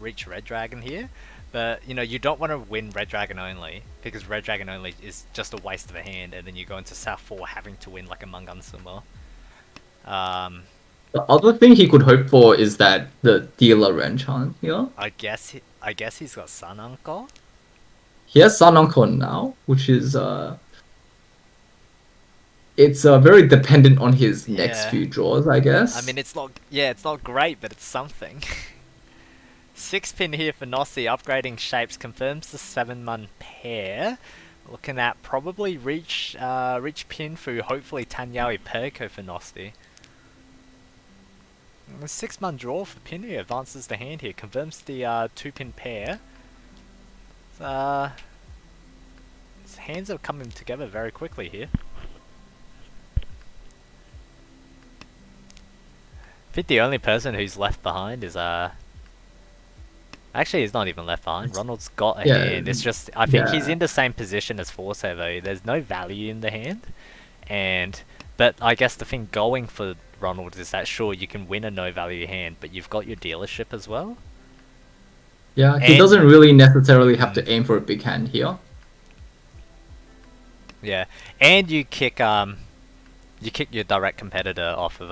Red Dragon here, but you know, you don't want to win Red Dragon only, because Red Dragon only is just a waste of a hand, and then you go into South 4 having to win like a Mungan Sumo. The other thing he could hope for is that the dealer Renchan here. I guess he's got Sun Uncle. He has Sun Uncle now, which is it's very dependent on his next Yeah. few draws, I guess. I mean, it's not. Yeah, it's not great, but it's something. 6-pin here for Nossi, upgrading shapes confirms the 7-man pair. Looking at probably reach pin for hopefully Tanyawi Perko for Nosti. The 6-man draw for Pinu advances the hand here, confirms the 2-pin pair. His hands are coming together very quickly here. I think the only person who's left behind is actually, he's not even left behind. Ronald's got a hand. It's just I think he's in the same position as Forse though. There's no value in the hand, but I guess the thing going for Ronald is that sure you can win a no value hand, but you've got your dealership as well. Yeah, he doesn't really necessarily have to aim for a big hand here. Yeah, and you kick your direct competitor off of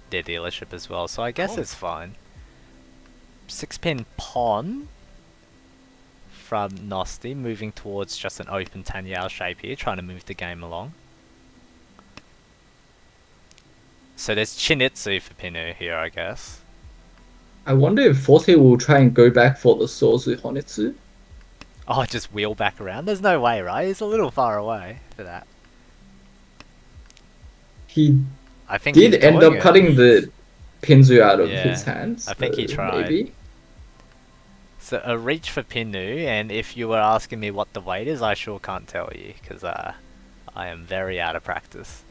their dealership as well. So I guess it's fine. 6-pin pawn from Nosti, moving towards just an open Tanyao shape here, trying to move the game along. So there's Chinitsu for Pinu here, I guess. I wonder if Forte will try and go back for the Sozu Honitsu. Oh, just wheel back around? There's no way, right? He's a little far away for that. I think did end up cutting the Pinzu out of his hands. I think he tried. Maybe. So a reach for Pinu, and if you were asking me what the weight is, I sure can't tell you, because I am very out of practice.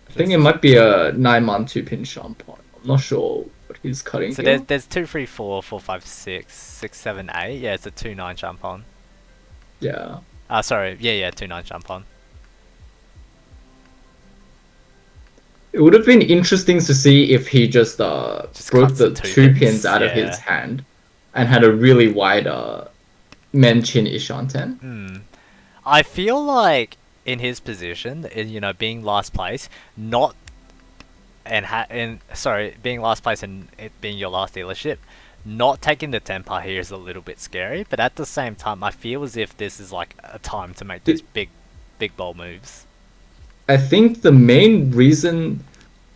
I think it might be a 9-man 2-pin shampoo. I'm not sure what he's cutting. So here. there's 2, 3, 4, 4, 5, 6, 6, 7, 8. Yeah, it's a 2-9 jump on. Yeah. Sorry. Yeah, 2-9 jump on. It would have been interesting to see if he just broke the 2 pins out of his hand and had a really wide Men-Chin Ishanten. I feel like in his position, being last place, being last place and it being your last dealership, not taking the tempo here is a little bit scary. But at the same time, I feel as if this is like a time to make those big bold moves. I think the main reason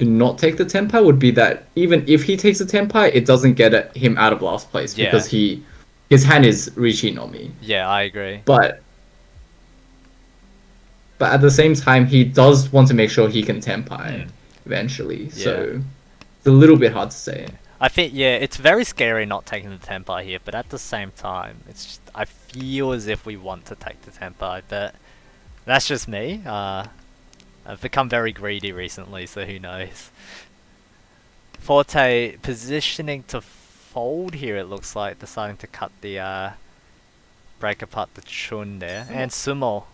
to not take the tempo would be that even if he takes the tempo, it doesn't get him out of last place because his hand is Rishi Nomi. Yeah, I agree. But at the same time, he does want to make sure he can tempo eventually. Yeah. So it's a little bit hard to say. I think it's very scary not taking the tempo here, but at the same time, it's just I feel as if we want to take the tempo, but that's just me. I've become very greedy recently, so who knows. Forte positioning to fold here, it looks like, deciding to cut the break apart the chun there. And sumo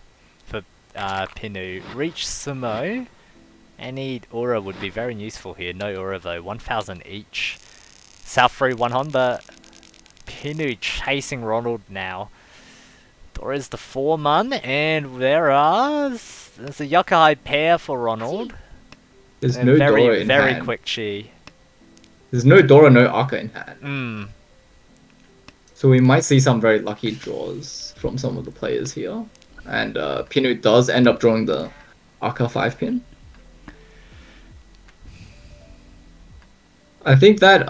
for Pinu. Reach sumo. Any aura would be very useful here. No aura though, 1,000 each. South free 1 on, but Pinu chasing Ronald now. There is the 4-man, and there's a Yokai pair for Ronald. There's no Dora in very hand. Quick chi. There's no Dora, no Aka in hand. Mm. So we might see some very lucky draws from some of the players here. And Pinu does end up drawing the Aka 5-pin. I think that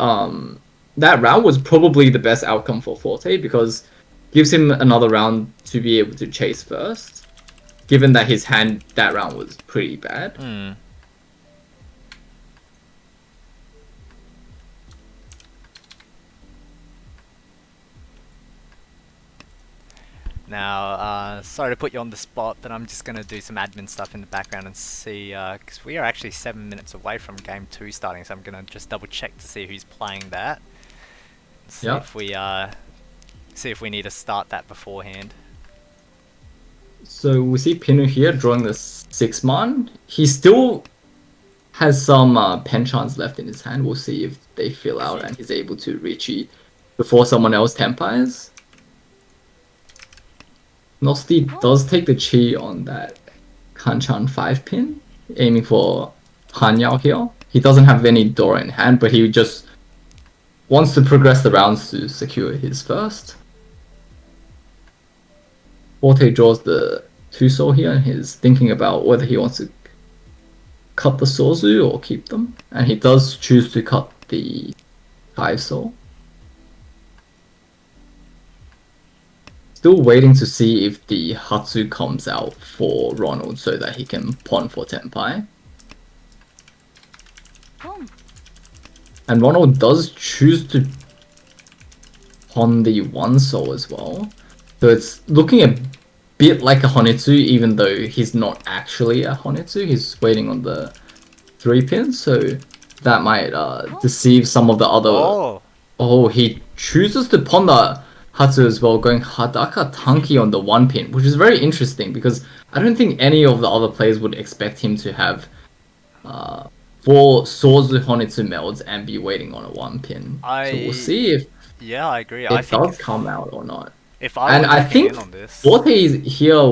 that round was probably the best outcome for Forte because gives him another round to be able to chase first, given that his hand that round was pretty bad. Now, sorry to put you on the spot, but I'm just going to do some admin stuff in the background and see, because we are actually 7 minutes away from Game 2 starting, so I'm going to just double check to see who's playing that. See if we need to start that beforehand. So we see Pinu here drawing the 6-man. He still has some penchants left in his hand. We'll see if they fill out and he's able to reach it before someone else tempers. Nosti does take the chi on that Hanchan 5-pin, aiming for Hanyao here. He doesn't have any Dora in hand, but he just wants to progress the rounds to secure his first. Forte draws the 2-soul here and he's thinking about whether he wants to cut the Sozu or keep them, and he does choose to cut the 5 soul. Still waiting to see if the Hatsu comes out for Ronald so that he can pawn for Tenpai. And Ronald does choose to pawn the 1 soul as well. So it's looking a bit like a Honitsu, even though he's not actually a Honitsu. He's waiting on the 3 pin, so that might deceive some of the other... Oh, he chooses to pawn the Hatsu as well, going Hadaka Tanki on the 1 pin, which is very interesting because I don't think any of the other players would expect him to have 4 Sozu Honitsu melds and be waiting on a 1 pin. So we'll see if I agree. it does come out or not. If I think on this, Forte here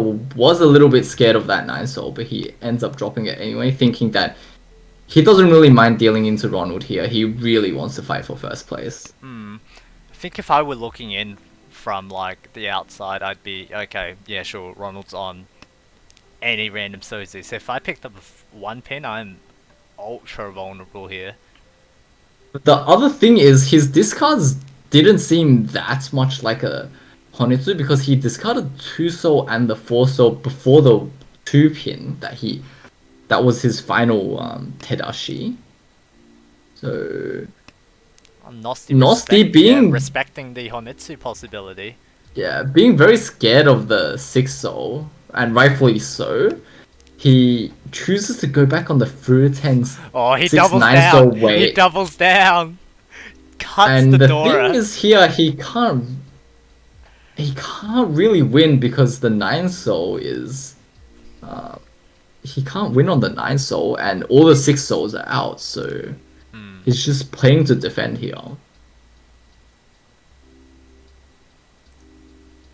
was a little bit scared of that 9 soul, but he ends up dropping it anyway, thinking that he doesn't really mind dealing into Ronald here. He really wants to fight for first place. I think if I were looking in from like the outside, I'd be okay. Yeah, sure. Ronald's on any random Sozu. So if I picked up a 1 pin, I'm ultra vulnerable here. But the other thing is his discards didn't seem that much like a Honitsu because he discarded 2 soul and the 4 soul before the 2 pin that was his final Tedashi. So Nosti being respecting the Honitsu possibility. Yeah, being very scared of the 6 soul, and rightfully so. He chooses to go back on the Furuten's he 6, doubles 9 down. soul way. He doubles down. Cuts And the the Dora. thing is here, he can't really win because the 9 soul is he can't win on the 9 soul and all the 6 souls are out, so he's just playing to defend here.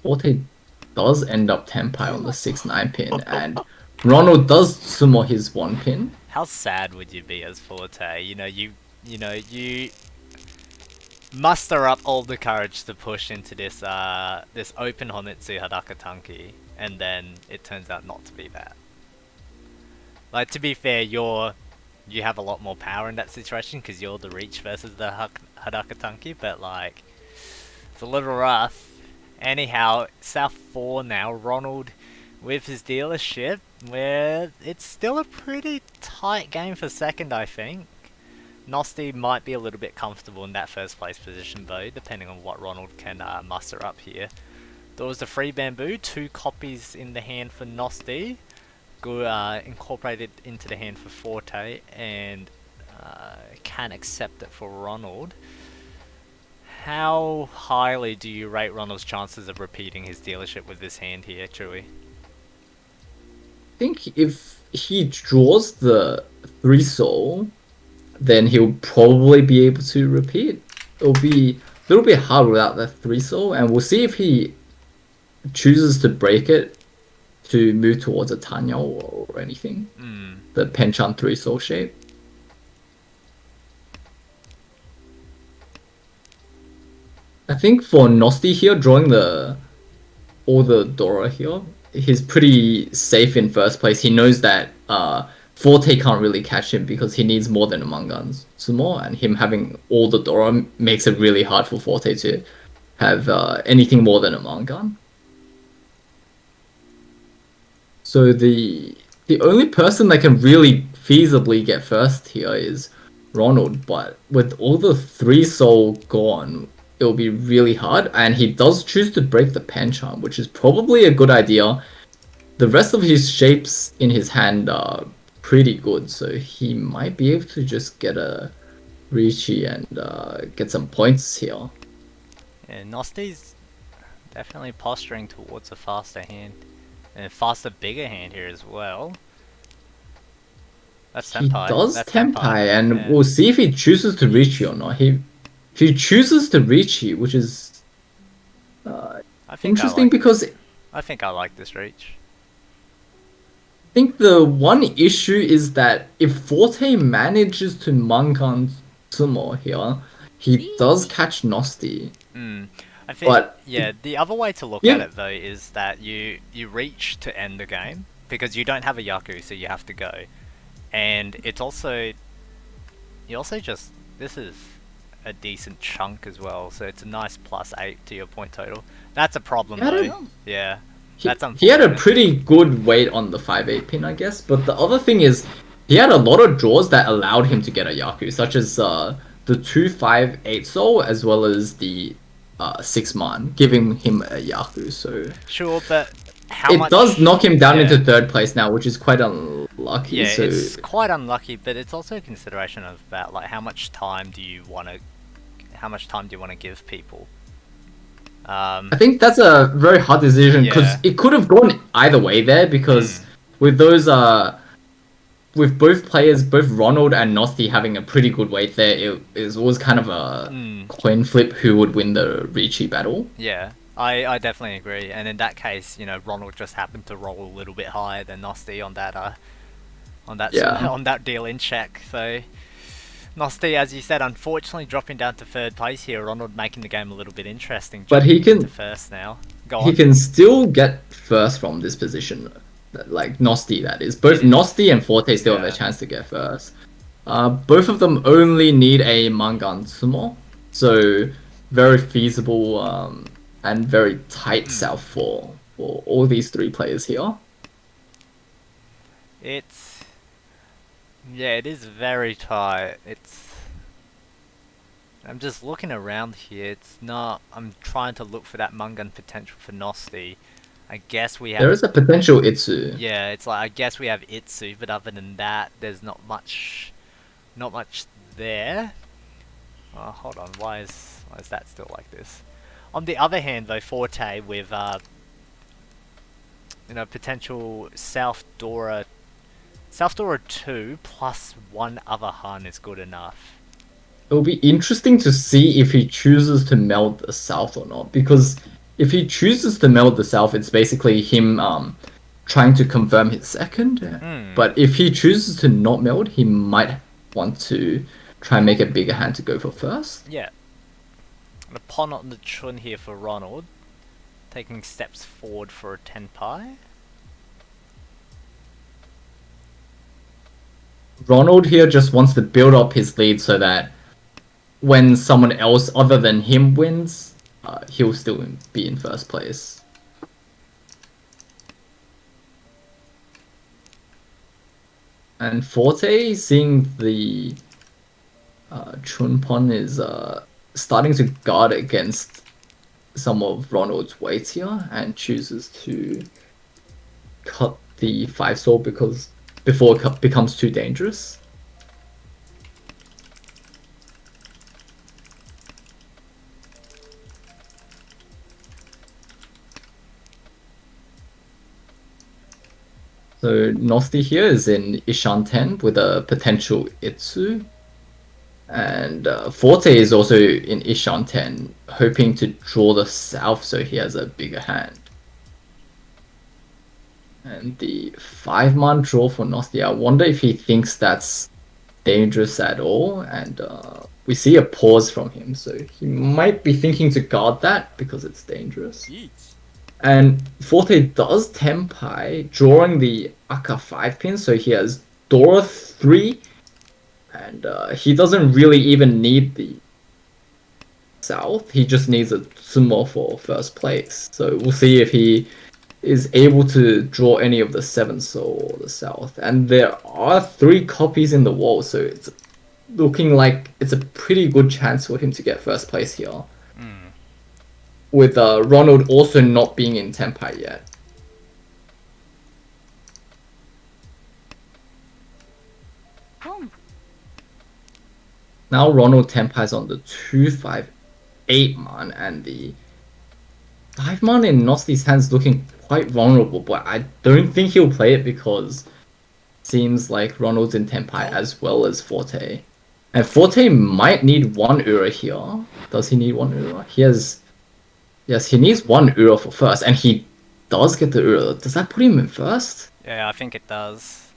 Forte does end up Tenpai on the 6-9 pin, and Ronald does sumo his 1 pin. How sad would you be as Forte? You muster up all the courage to push into this this open Honitsu Hadaka Tanki, and then it turns out not to be that. Like, to be fair, you have a lot more power in that situation because you're the reach versus the Hadaka Tanki, but like, it's a little rough. Anyhow, South 4 now, Ronald with his dealership, where it's still a pretty tight game for second, I think. Nosti might be a little bit comfortable in that first place position though, depending on what Ronald can muster up here. There was the free bamboo, 2 copies in the hand for Nosti, incorporated into the hand for Forte, and can accept it for Ronald. How highly do you rate Ronald's chances of repeating his dealership with this hand here, Chewy? I think if he draws the 3 soul, then he'll probably be able to repeat. It'll be a little bit hard without the 3 soul, and we'll see if he chooses to break it to move towards a Tanya or anything. The Penchan 3 soul shape. I think for Nosti here, drawing all the Dora here, he's pretty safe in first place. He knows that Forte can't really catch him because he needs more than a Mangan Sumo, and him having all the Dora makes it really hard for Forte to have anything more than a Mangan. So the only person that can really feasibly get first here is Ronald, but with all the 3 soul gone, it'll be really hard, and he does choose to break the Penchan, which is probably a good idea. The rest of his shapes in his hand are pretty good, so he might be able to just get a Rishi and get some points here. Yeah, Nosti's definitely posturing towards a faster hand, and a faster, bigger hand here as well. That's Tenpai. He does Tenpai, and yeah. we'll see if he chooses to Richi or not. He chooses to Richi, which is interesting because I think I like this reach. I think the one issue is that if Forte manages to Mangan Sumo here, he does catch Nosti. I think, the other way to look at it though is that you reach to end the game because you don't have a Yaku, so you have to go. And it's also, you also just, this is a decent chunk as well, so it's a nice +8 to your point total. That's a problem I don't though. know. Yeah, that's He had a unfortunate. pretty good weight on the 5-8 pin, I guess. But the other thing is, he had a lot of draws that allowed him to get a Yaku, such as the 2-5-8 soul, as well as the 6-man, giving him a Yaku. So Sure, but how it much? does knock him down Yeah. into third place now, which is quite unlucky. Yeah, So it's quite unlucky, but it's also a consideration of about like how much time do you want to give people? I think that's a very hard decision because Yeah. it could have gone either way there. Because with those with both players, both Ronald and Nosti having a pretty good weight there, it was kind of a coin flip who would win the Ricci battle. Yeah, I definitely agree. And in that case, Ronald just happened to roll a little bit higher than Nosti Yeah. on that deal in check. So Nosti, as you said, unfortunately dropping down to third place here. Ronald making the game a little bit interesting, But he jumping into can first now. Go he on. can still get first from this position, like Nosti. That is, both Nosti and Forte still have a chance to get first. Both of them only need a Mangan Sumo, so very feasible and very tight south for all these three players here. It is very tight. I'm just looking around here. It's not. I'm trying to look for that Mungan potential for Nosti. I guess we have. There is a potential Itsu. Yeah, it's like I guess we have Itsu, but other than that, there's not much there. Oh, hold on. Why is that still like this? On the other hand, though, Forte with potential South Dora 2 plus one other Han is good enough. It'll be interesting to see if he chooses to meld the south or not, because if he chooses to meld the south, it's basically him trying to confirm his second. But if he chooses to not meld, he might want to try and make a bigger hand to go for first. Yeah. And a pawn on the chun here for Ronald, taking steps forward for a tenpai. Ronald here just wants to build up his lead so that when someone else other than him wins, he'll still be in first place. And Forte, seeing the Chunpon is starting to guard against some of Ronald's weights here and chooses to cut the 5 sword before it becomes too dangerous. So Nosti here is in Ishan 10 with a potential Itsu. And Forte is also in Ishan 10, hoping to draw the south so he has a bigger hand. And the 5-man draw for Nosti, I wonder if he thinks that's dangerous at all. And we see a pause from him, so he might be thinking to guard that because it's dangerous. And Forte does Tenpai, drawing the Aka 5 pin, so he has Dora 3, and he doesn't really even need the south, he just needs a Sumo for first place. So we'll see if he is able to draw any of the 7 soul or the south. And there are 3 copies in the wall, so it's looking like it's a pretty good chance for him to get first place here. With Ronald also not being in Tenpai yet. Now Ronald Tenpai's on the 2-5-8-man, and the 5-man in Nosti's hands looking quite vulnerable, but I don't think he'll play it because it seems like Ronald's in Tenpai as well as Forte. And Forte might need 1 Ura here. Does he need 1 Ura? Yes, he needs 1 Ura for first, and he does get the Ura. Does that put him in first? Yeah, I think it does.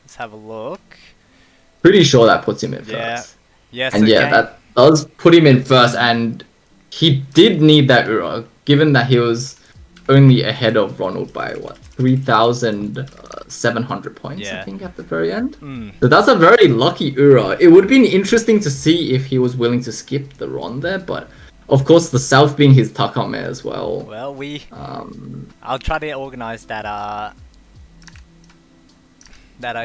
Let's have a look. Pretty sure that puts him in first. Yes, and yeah, that does put him in first, and he did need that Ura, given that he was only ahead of Ronald by what 3,700 points, Yeah. I think, at the very end. Mm. So that's a very lucky Ura. It would have been interesting to see if he was willing to skip the Ron there, but of course the South being his Takame as well. Well, I'll try to organise that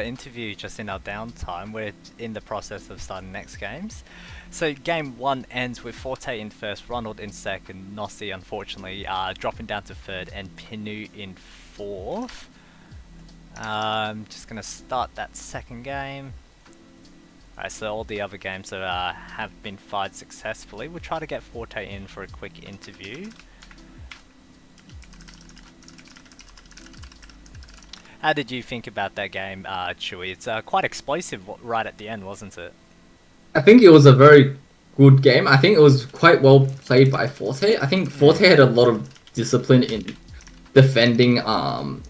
interview just in our downtime. We're in the process of starting next games. So game 1 ends with Forte in first, Ronald in second, Nossi unfortunately dropping down to third, and Pinu in fourth. Just gonna start that second game. Alright, so all the other games that have been fired successfully. We'll try to get Forte in for a quick interview. How did you think about that game, Chewy? It's quite explosive right at the end, wasn't it? I think it was a very good game. I think it was quite well played by Forte. I think Forte had a lot of discipline in defending and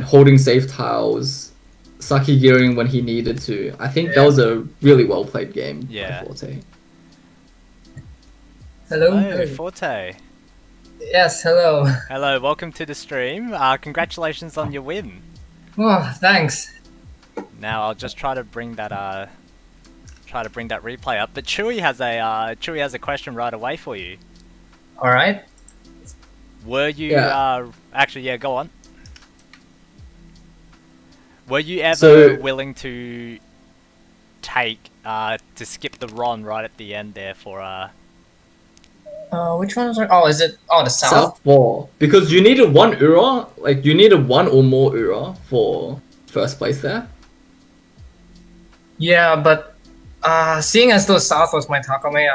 holding safe tiles, Sakigiring when he needed to. I think that was a really well played game by Forte. Hello. Hello, Forte. Yes, hello. Hello, welcome to the stream. Congratulations on your win. Oh, thanks. Now I'll just try to bring that replay up. But Chewy has a question right away for you. All right. Were you actually go on. Were you ever willing to take to skip the Ron right at the end there for which one was it? Oh, is it the South? South 4. Because you needed one Ura, like you needed one or more Ura for first place there. Yeah, but seeing as though South was my Takame,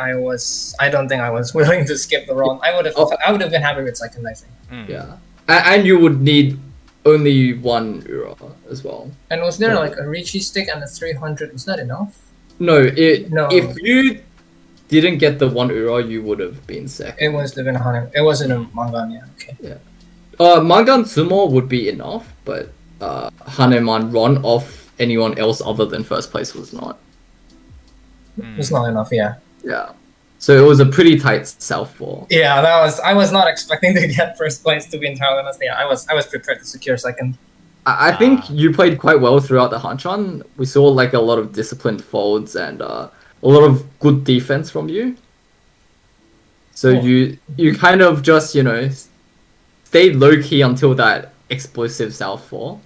I don't think I was willing to skip the Ron. I would have been happy with second, I think. Yeah. And you would need only one Ura as well. And was there like a Ricci stick and a 300? Was that enough? No, if you didn't get the one Ura, you would have been second. It was the Vinhanem. It wasn't a Mangan, yeah, okay. Yeah. Mangan Sumo would be enough, but Haneman Ron off anyone else other than first place was not. It's not enough, yeah. Yeah. So it was a pretty tight South 4. Yeah, I was not expecting to get first place, to be entirely honest. Yeah, I was prepared to secure second. I think you played quite well throughout the Hanchan. We saw like a lot of disciplined folds and a lot of good defense from you. So you kind of just, stayed low key until that explosive South 4.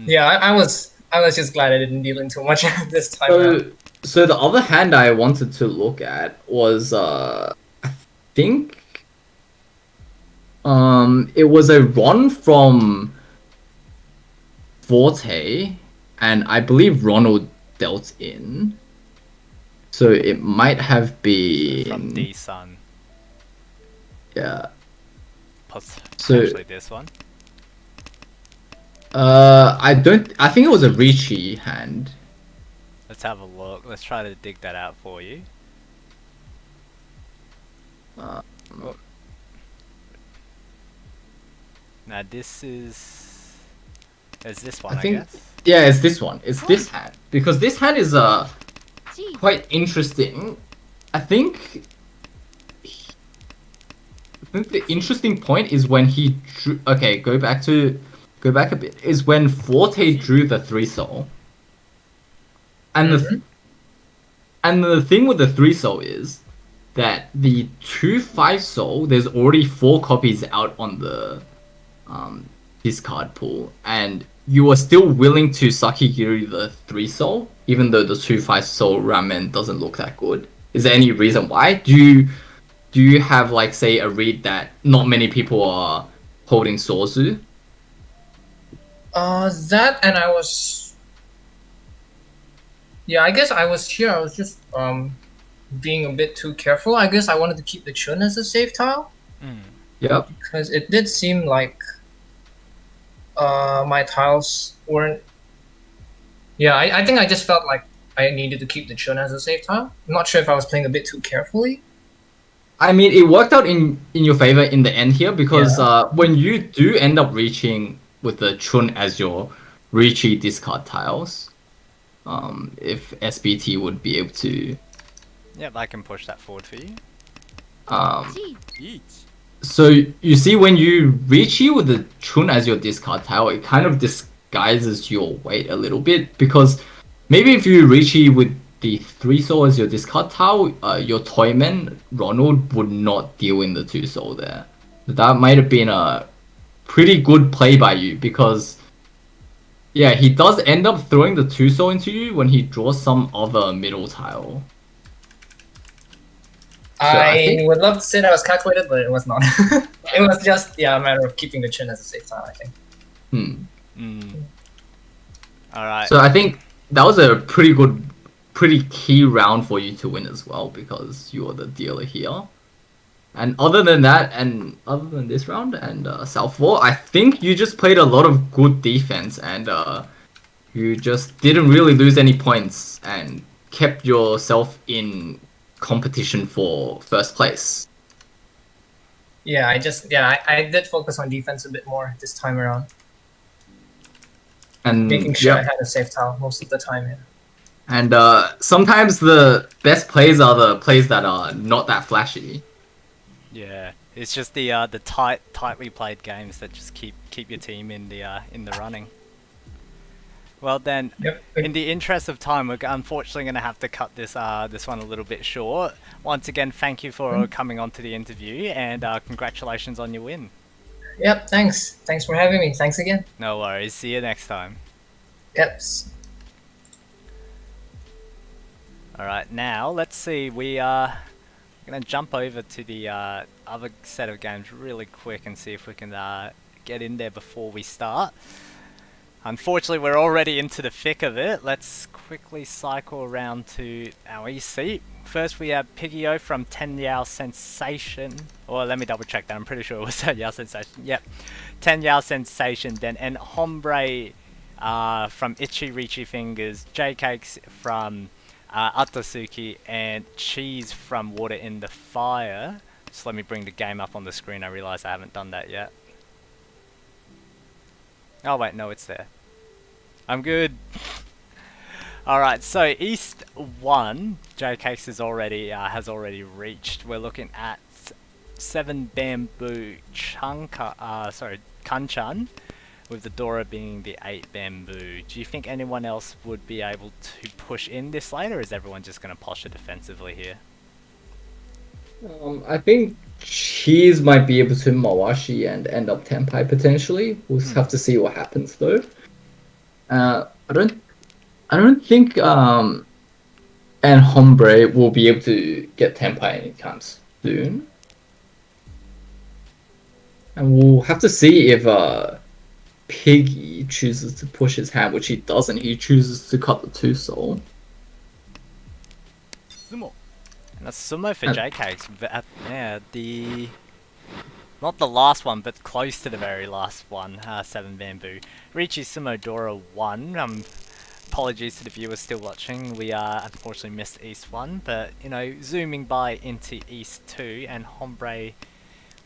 Yeah, I was just glad I didn't deal in too much this time. So the other hand I wanted to look at was I think it was a Ron from Forte, and I believe Ronald dealt in. So it might have been from D-Sun. Yeah. Potentially this one. I think it was a Ricci hand. Let's have a look. Let's try to dig that out for you. Now this is this one, I guess. Yeah, it's this one. It's this hand, because this hand is quite interesting. I think the interesting point is when he drew. Okay, go back a bit. Is when Forte drew the 3 soul. And the thing with the 3 soul is that the 2/5 soul, there's already 4 copies out on the discard pool, and you are still willing to Sakigiri the 3 soul, even though the 2/5 soul ramen doesn't look that good. Is there any reason why? Do you have, like, say, a read that not many people are holding Sozu? That, and I was... Yeah, I guess I was just being a bit too careful. I guess I wanted to keep the Chun as a safe tile. Yep. Because it did seem like my tiles weren't... Yeah, I think I just felt like I needed to keep the Chun as a safe tile. I'm not sure if I was playing a bit too carefully. I mean, it worked out in your favor in the end here, because when you do end up reaching with the Chun as your Ricci discard tiles, if SBT would be able to... Yep, I can push that forward for you. Um, so you see, when you reach here with the Chun as your discard tile, it kind of disguises your weight a little bit, because maybe if you reach here with the 3 soul as your discard tile, your Toyman Ronald would not deal in the 2 soul there. That might have been a pretty good play by you, because yeah, he does end up throwing the 2 soul into you when he draws some other middle tile. I think- would love to say that was calculated, but it was not. It was just a matter of keeping the chin as a safe tile, I think. Alright. So I think that was a pretty key round for you to win as well, because you're the dealer here. And other than that, and other than this round and South 4, I think you just played a lot of good defense, and you just didn't really lose any points and kept yourself in competition for first place. Yeah, I did focus on defense a bit more this time around. And Making sure I had a safe tile most of the time, yeah. And sometimes the best plays are the plays that are not that flashy. Yeah, it's just the tightly played games that just keep your team in the running. Well then, Yep. in the interest of time, we're unfortunately going to have to cut this one a little bit short. Once again, thank you for coming on to the interview, and congratulations on your win. Yep, thanks. Thanks for having me. Thanks again. No worries. See you next time. Yep. Alright, now let's see. We are going to jump over to the other set of games really quick and see if we can get in there before we start. Unfortunately, we're already into the thick of it. Let's quickly cycle around to our EC. First, we have Piggy-O from 10 Yao Sensation. Or let me double check that. I'm pretty sure it was 10 Yao Sensation. Yep. 10 Yao Sensation. Then an Hombre from Itchy Reachy Fingers. J-Cakes from Atasuki. And Cheese from Water in the Fire. Just let me bring the game up on the screen. I realize I haven't done that yet. Oh wait, no, it's there. I'm good. Alright, so East 1, J-Cakes has already reached. We're looking at 7 Bamboo Kanchan, with the Dora being the 8 Bamboo. Do you think anyone else would be able to push in this late, or is everyone just going to posture defensively here? I think Cheese might be able to Mawashi and end up Tenpai potentially. We'll have to see what happens though. I don't think and Hombre will be able to get Tenpai anytime soon. And we'll have to see if Piggy chooses to push his hand, which he doesn't. He chooses to cut the 2 soul. And a sumo for J-Cakes. Yeah, not the last one, but close to the very last one. 7 Bamboo. Richi Sumo Dora 1. Apologies to the viewers still watching. We unfortunately missed East 1, but you know, zooming by into East 2, and Hombre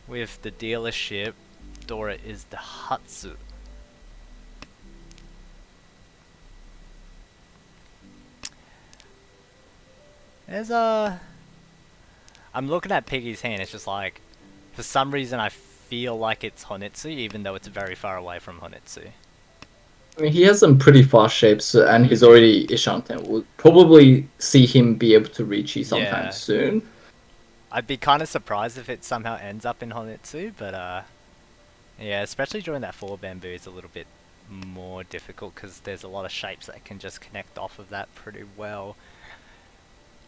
with the dealership. Dora is the Hatsu. There's I'm looking at Piggy's hand, it's just like, for some reason I feel like it's Honitsu, even though it's very far away from Honitsu. I mean, he has some pretty fast shapes, and he's already Ishanten. We'll probably see him be able to reach you sometime soon. I'd be kind of surprised if it somehow ends up in Honitsu, but yeah, especially during that 4 Bamboo, it's a little bit more difficult, because there's a lot of shapes that can just connect off of that pretty well.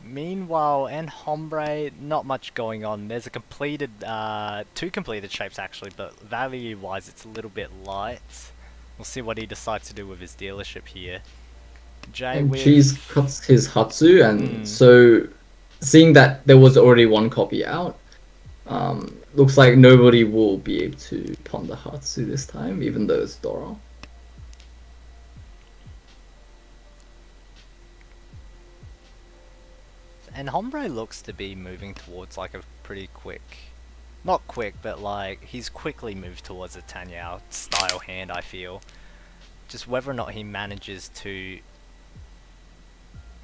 Meanwhile, and Hombre, not much going on. There's a completed, 2 completed shapes actually, but value-wise it's a little bit light. We'll see what he decides to do with his dealership here. Jay And with... Cheese cuts his Hatsu, and so seeing that there was already 1 copy out, looks like nobody will be able to pawn the Hatsu this time, even though it's Dora. And Hombre looks to be moving towards like a pretty quick, not quick, but like he's quickly moved towards a Tanyao style hand, I feel. Just whether or not he manages to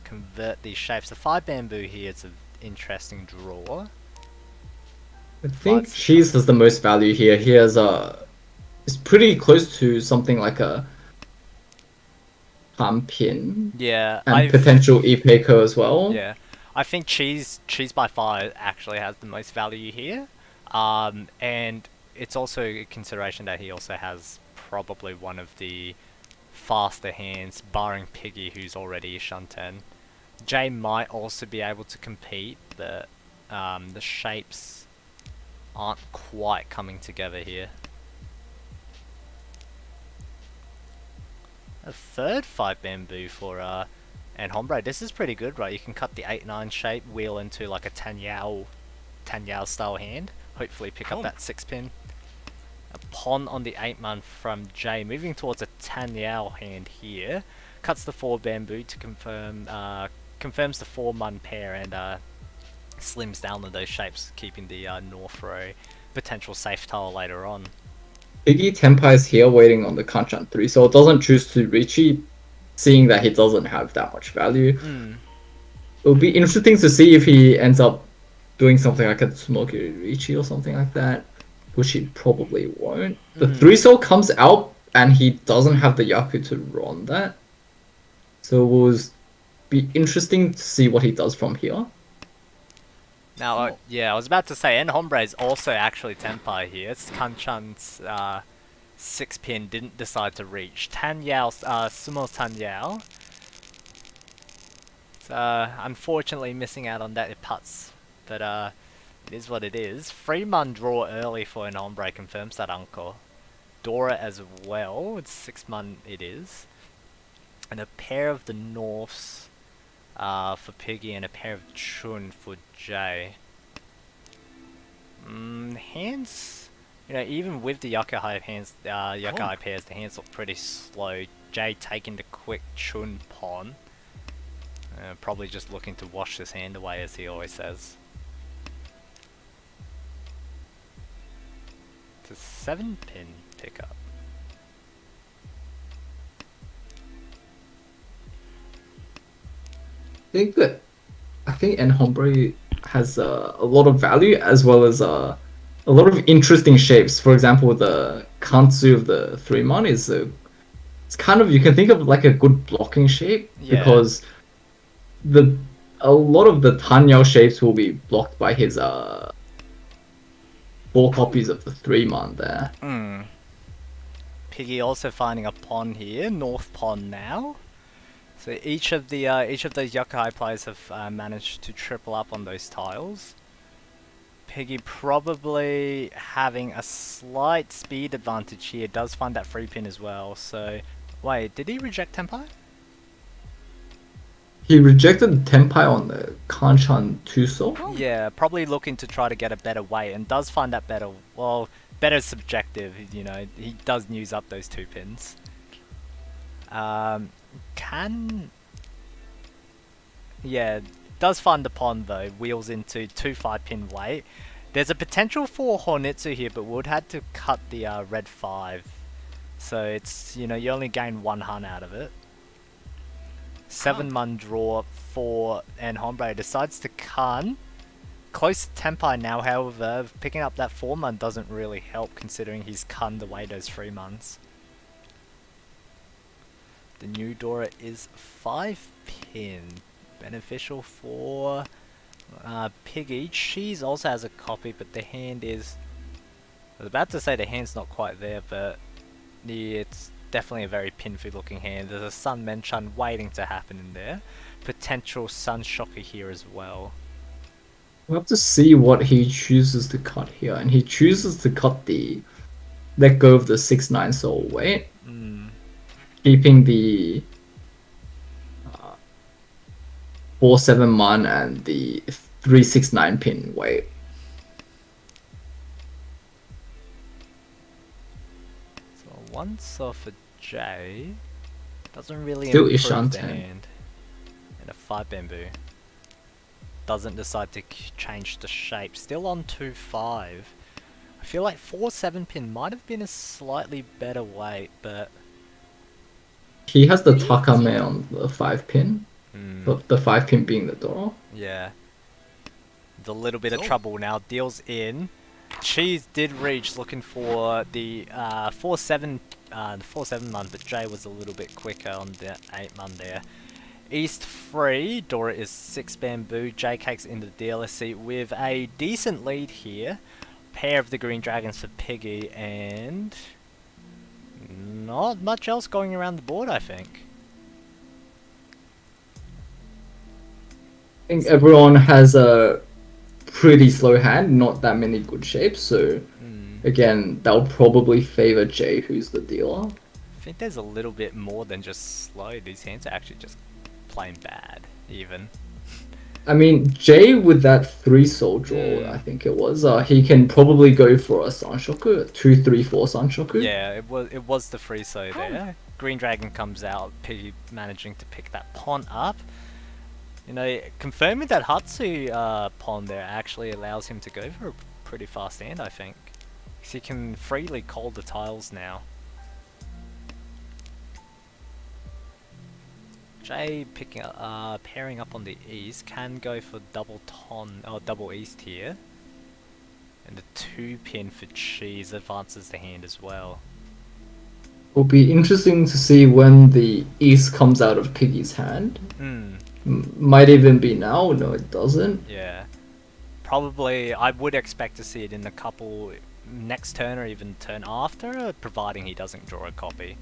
convert these shapes. The 5 Bamboo here is an interesting draw. I think Five. cheese has the most value here. He has it's pretty close to something like a palm pin Yeah, and potential Ipeco as well. Yeah, I think cheese by far actually has the most value here, and it's also a consideration that he also has probably one of the faster hands, barring Piggy, who's already a Shunten. Jay might also be able to compete, but the shapes aren't quite coming together here. A third 5 bamboo for and Hombre. This is pretty good, right? You can cut the 8-9 shape, wheel into like a Tanyao style hand. Hopefully pick up that 6 pin. A Pon on the 8-man from Jay, moving towards a Tanyao hand here. Cuts the 4 bamboo to confirm, confirms the 4-man pair and slims down on those shapes, keeping the North row potential safe tile later on. Piggy Tenpai is here waiting on the Kanchan 3, so it doesn't choose to Richie, seeing that he doesn't have that much value. It'll be interesting to see if he ends up doing something like a Tsumoki Richie or something like that, which he probably won't. The 3 soul comes out and he doesn't have the Yaku to run that. So it will be interesting to see what he does from here. Now, yeah, I was about to say, and Hombre is also actually Tenpai here. It's Kanchan's 6 pin didn't decide to reach. Tanyao, Sumo Tanyao. It's, unfortunately missing out on that putts, but it is what it is. 3-man draw early for an Hombre confirms that Uncle. Dora as well, it's 6-man it is. And a pair of the Norths for Piggy and a pair of Chun for Jay. Hands, you know, even with the Yakuhai hands, Yakuhai pairs, the hands look pretty slow. Jay taking the quick Chun Pon. Probably just looking to wash this hand away, as he always says. It's a 7 pin pickup. I think En Hombre has a lot of value as well as a lot of interesting shapes. For example, the Kansu of the 3-man is it's kind of, you can think of like a good blocking shape, because a lot of the Tanyao shapes will be blocked by his 4 copies of the 3-man there. Piggy also finding a Pon here, North Pon now. So each of those Yakuhai players have managed to triple up on those tiles. Piggy probably having a slight speed advantage here. Does find that 3 pin as well. So, wait, did he reject Tenpai? He rejected Tenpai on the Kanchan 2 soul. Yeah, probably looking to try to get a better weight, and does find that better. Well, better subjective. You know, he does use up those 2 pins. Does find the Pond though, wheels into 2 5-pin weight. There's a potential for Hornitsu here, but would had to cut the red 5. So it's, you know, you only gain 1 hun out of it. 7-man draw for En Hombre, decides to Kan. Close to Tenpai now, however, picking up that 4-man doesn't really help considering he's Kan away those 3-mans. The new Dora is 5 pin. Beneficial for Piggy. Cheese also has a copy, but the hand is... I was about to say the hand's not quite there, but it's definitely a very pinfy looking hand. There's a Sun Menchan waiting to happen in there. Potential Sun Shocker here as well. We'll have to see what he chooses to cut here, and he chooses to cut the... let go of the 6-9 soul weight. Keeping the 4-7-man and the 3-6-9 pin weight. So once off a J, doesn't really Still improve the Ishan hand. And a 5 bamboo. Doesn't decide to change the shape. Still on 2-5. I feel like 4-7 pin might have been a slightly better weight, but... He has the Takame on the 5 pin. The 5 pin being the door. Yeah. The little bit of trouble now. Deals in. Cheese did reach looking for the 4-7 month, but Jay was a little bit quicker on the 8 month there. East 3, Dora is 6 bamboo, Jay Cake's in the dealer seat with a decent lead here. Pair of the green dragons for Piggy, and not much else going around the board, I think. I think everyone has a pretty slow hand, not that many good shapes, so again, that'll probably favor Jay, who's the dealer. I think there's a little bit more than just slow. These hands are actually just plain bad, even. I mean, Jay with that 3 soul draw, I think it was, he can probably go for a Sunshoku, a 2-3-4 Sunshoku. Yeah, it was the free so there. Green Dragon comes out, Piggy managing to pick that pawn up. You know, confirming that Hatsu pawn there actually allows him to go for a pretty fast hand, I think. Because he can freely call the tiles now. Jay picking pairing up on the east, can go for double east here. And the 2-pin for Cheese advances the hand as well. It'll be interesting to see when the east comes out of Piggy's hand. Might even be now. No, it doesn't. Yeah. Probably, I would expect to see it in the couple next turn or even turn after, providing he doesn't draw a copy.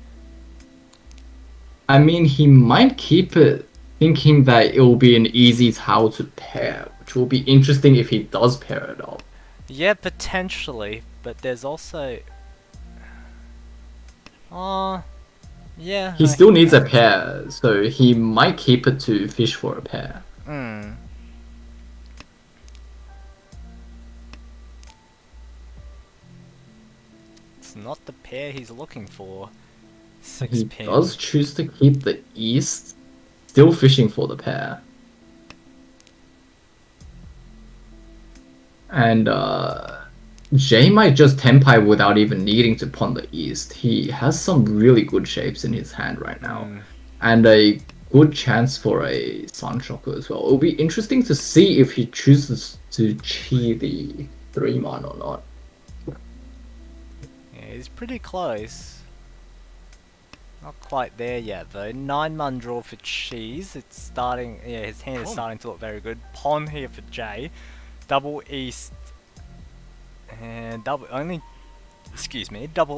I mean, he might keep it thinking that it will be an easy tile to pair, which will be interesting if he does pair it up. Yeah, potentially, but there's also... yeah. He still needs a pair, so he might keep it to fish for a pair. It's not the pair he's looking for. He 6-pin. does choose to keep the east, still fishing for the pair. And Jay might just Tenpai without even needing to pawn the east. He has some really good shapes in his hand right now. And a good chance for a Sunshoku as well. It'll be interesting to see if he chooses to chi the 3-man or not. Yeah, he's pretty close. Not quite there yet though. 9-man draw for Cheese. It's starting. Yeah, his hand is starting to look very good. Pawn here for Jay. Double east. And double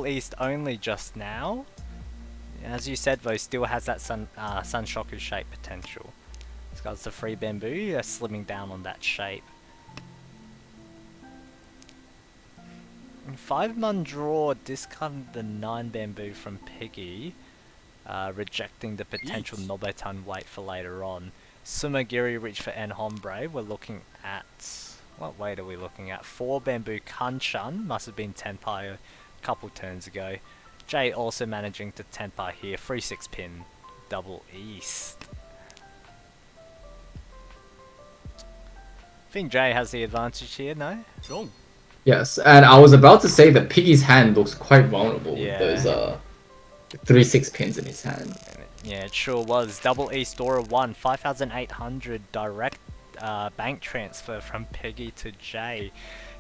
east only just now. As you said though, still has that Sunshoku shape potential. It's got the 3 bamboo, slimming down on that shape. 5-man draw, discarding the 9 bamboo from Piggy. Rejecting the potential Nobetan weight for later on. Sumagiri reach for En Hombre. We're looking at... what weight are we looking at? 4 bamboo Hanchan. Must have been Tenpai a couple turns ago. Jay also managing to Tenpai here. 3-6 pin. Double east. I think Jay has the advantage here, no? Sure. Yes, and I was about to say that Piggy's hand looks quite vulnerable Yeah. with those 3-6 pins in his hand. Yeah, it sure was. Double East Dora 1, 5,800 direct bank transfer from Piggy to Jay.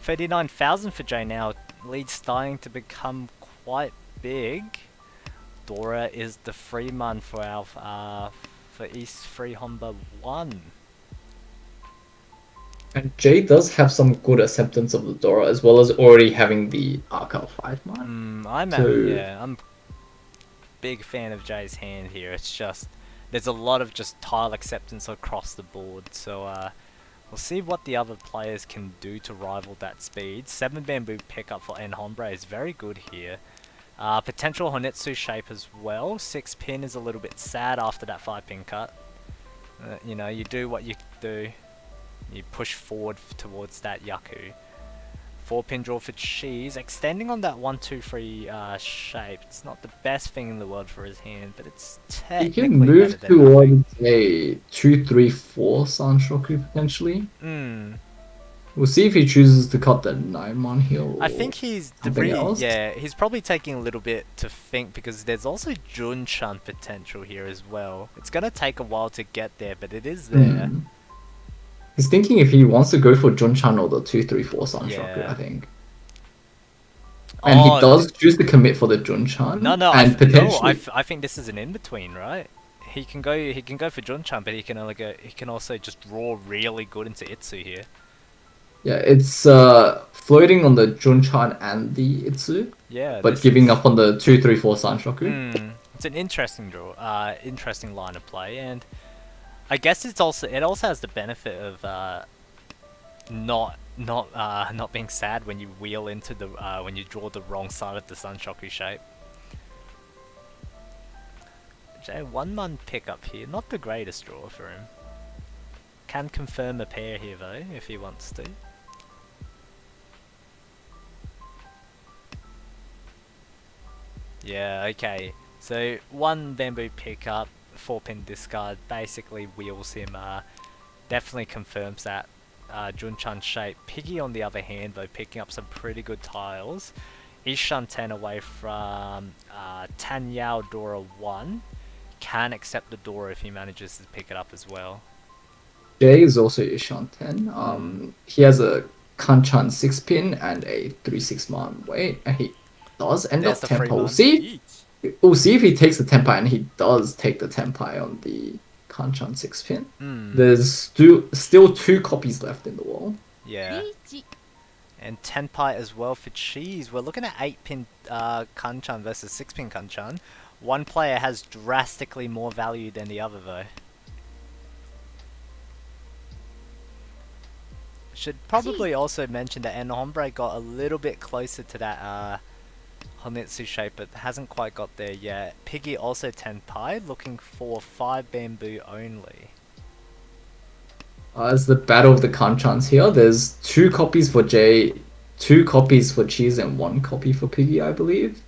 39,000 for Jay now. Lead starting to become quite big. Dora is the free man for our for East Free Homba 1. And Jay does have some good acceptance of the Dora, as well as already having the Arca 5-man. I'm big fan of Jay's hand here. It's just there's a lot of just tile acceptance across the board, so we'll see what the other players can do to rival that speed. 7 bamboo pickup for En Hombre is very good here. Potential Honetsu shape as well. 6 pin is a little bit sad after that 5 pin cut. You know, you do what you do. You push forward towards that Yaku. 4 pin draw for Cheese, extending on that 1-2-3 shape. It's not the best thing in the world for his hand, but it's He technically can move better than nothing. towards a 2-3-4 Sanshoku potentially. We'll see if he chooses to cut the 9-man here. I think he's he's probably taking a little bit to think, because there's also Junchan potential here as well. It's gonna take a while to get there, but it is there. He's thinking if he wants to go for Junchan or the 2-3-4 Sanshoku, Yeah. I think. And he Oh, does choose to commit for the Junchan. no, no, and potentially. I think this is an in between, right? He can go for Junchan, but he can also just draw really good into Itsu here. Yeah, it's floating on the Junchan and the Itsu, Yeah, but this giving is up on the 2-3-4 Sanshoku. it's an interesting interesting line of play, and I guess it also has the benefit of not being sad when you wheel into the when you draw the wrong side of the Sanshoku shape. Jay, 1-man pickup here, not the greatest draw for him. Can confirm a pair here though, if he wants to. Yeah, okay. So 1 bamboo pickup, 4-pin discard, basically wheels him, definitely confirms that Junchan shape. Piggy on the other hand though, picking up some pretty good tiles. Ishan 10 away from Tanyao Dora 1. Can accept the Dora if he manages to pick it up as well. Jay is also Ishan 10. He has a Kanchan 6-pin and a 3-6 man weight, and he does end There's up the free Tempai. man. We'll see if he takes the Tempai, and he does take the Tempai on the Kanchan 6-pin. There's still 2 copies left in the wall. Yeah. And Tenpai as well for Cheese. We're looking at 8-pin Kanchan versus 6-pin Kanchan. One player has drastically more value than the other though. Should probably also mention that Enhombre got a little bit closer to that Honitsu shape, but hasn't quite got there yet. Piggy also Tenpai, looking for 5 bamboo only. As the battle of the Kanchans here, there's 2 copies for Jay, 2 copies for Cheese, and 1 copy for Piggy, I believe.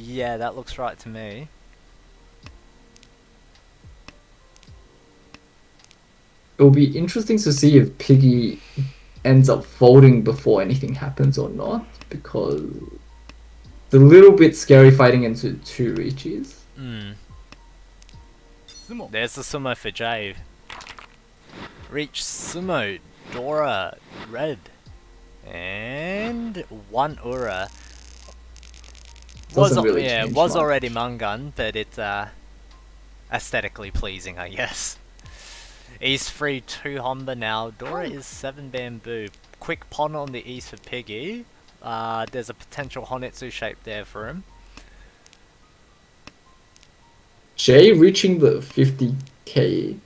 Yeah, that looks right to me. It'll be interesting to see if Piggy ends up folding before anything happens or not, because it's a little bit scary fighting into 2 Riches. There's the sumo for Jave. Reach sumo, Dora, red. And 1 Ura. Was already Mangan, but it's aesthetically pleasing, I guess. East 3 2 Honda now. Dora is 7 bamboo. Quick pon on the east for Piggy. There's a potential Honitsu shape there for him. Jay reaching the 50k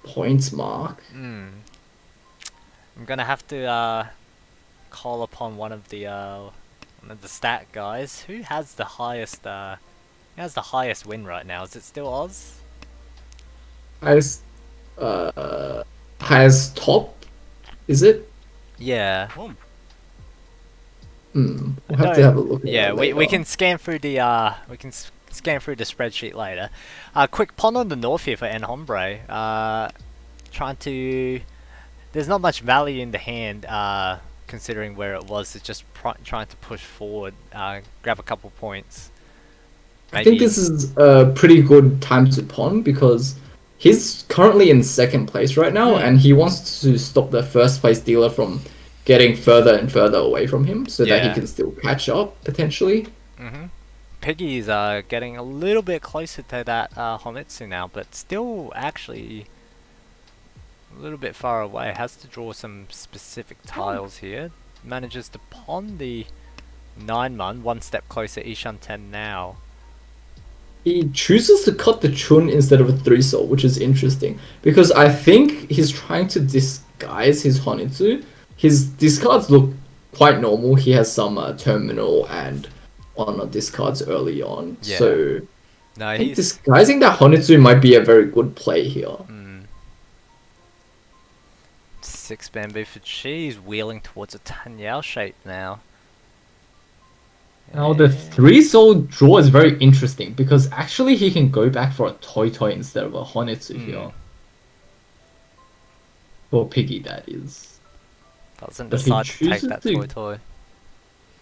points mark. I'm gonna have to call upon one of the stat guys. Who has the highest win right now? Is it still Oz? Highest top, is it? Yeah. We'll have to have a look at yeah, that we later. can scan through the scan through the spreadsheet later. Quick pon on the north here for Enhombre. Trying to. There's not much value in the hand, considering where it was. It's just trying to push forward, grab a couple points. I think this is a pretty good time to pawn because he's currently in 2nd place right now, and he wants to stop the 1st place dealer from getting further and further away from him, so that he can still catch up potentially. Piggy's getting a little bit closer to that Honitsu now, but still actually a little bit far away. Has to draw some specific tiles here. Manages to pawn the 9-man, 1 step closer. Ishan 10 now. He chooses to cut the Chun instead of a 3-soul, which is interesting because I think he's trying to disguise his Honitsu. His discards look quite normal. He has some terminal and honor discards early on. Yeah. So No, I think disguising that Honitsu might be a very good play here. 6 bamboo for Cheese, wheeling towards a Tanyao shape now. Now the 3-soul draw is very interesting because actually he can go back for a Toy instead of a Honitsu here. For Piggy, that is. Doesn't But he decide to take chooses that to- toy.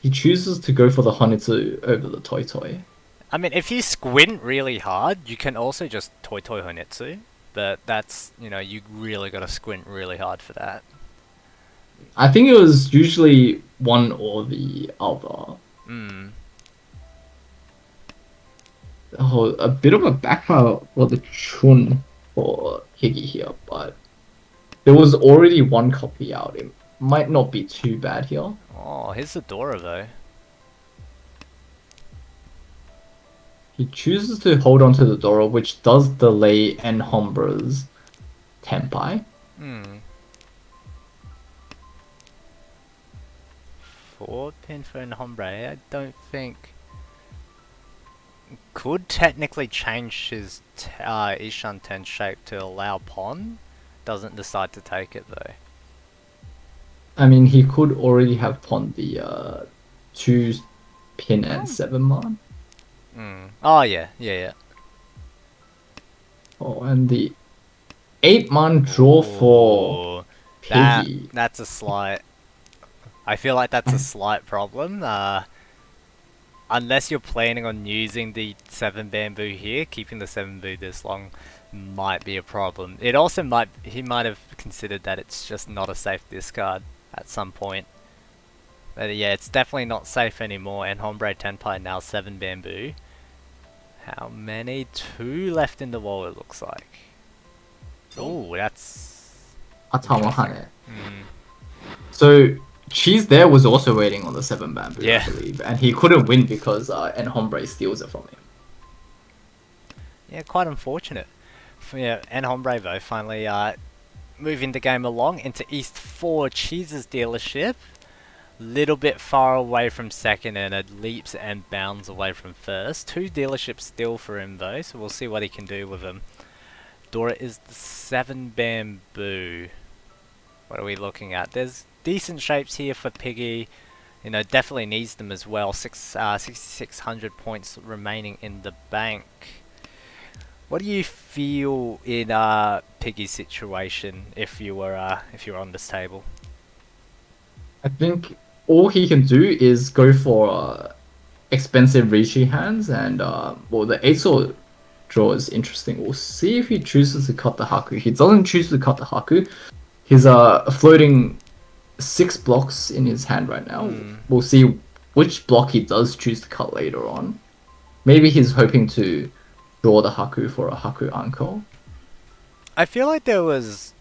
He chooses to go for the Honitsu over the Toy. I mean, if you squint really hard, you can also just toy Honitsu. But that's, you really gotta squint really hard for that. I think it was usually one or the other. Hmm. Oh, a bit of a backfire for the Chun for Higgy here, but there was already one copy out. It might not be too bad here. Oh, here's the Dora though. He chooses to hold on to the Dora, which does delay Enhombra's Tenpai. Hmm. 4-pin for an Hombre. I don't think could technically change his Ishan 10 shape to allow pawn. Doesn't decide to take it though. I mean, he could already have pawned the 2-pin and 7-man. Oh yeah, yeah. Oh, and the 8-man draw for Ooh, that Piggy. that's a slight. I feel like that's a slight problem. Unless you're planning on using the 7 bamboo here, keeping the 7 bamboo this long might be a problem. It also he might have considered that it's just not a safe discard at some point. But yeah, it's definitely not safe anymore. And Hombre Tenpai now 7 bamboo. How many? 2 left in the wall it looks like. Oh, that's... Atamahane. Mm. So Cheese there was also waiting on the 7 bamboo, Yeah. I believe, and he couldn't win because Enhombre steals it from him. Yeah, quite unfortunate. Yeah, and Hombre though finally moving the game along into East 4 Cheese's dealership. Little bit far away from second and it leaps and bounds away from first. 2 dealerships still for him though, so we'll see what he can do with them. Dora is the 7 bamboo. What are we looking at? There's decent shapes here for Piggy. You know, definitely needs them as well. 6,600 points remaining in the bank. What do you feel in Piggy's situation if you were on this table? I think all he can do is go for expensive Ricci hands, and well, the 8-sword draw is interesting. We'll see if he chooses to cut the Haku. He doesn't choose to cut the Haku. He's floating 6 blocks in his hand right now. We'll see which block he does choose to cut later on. Maybe he's hoping to draw the Haku for a Haku Anko. I feel like there was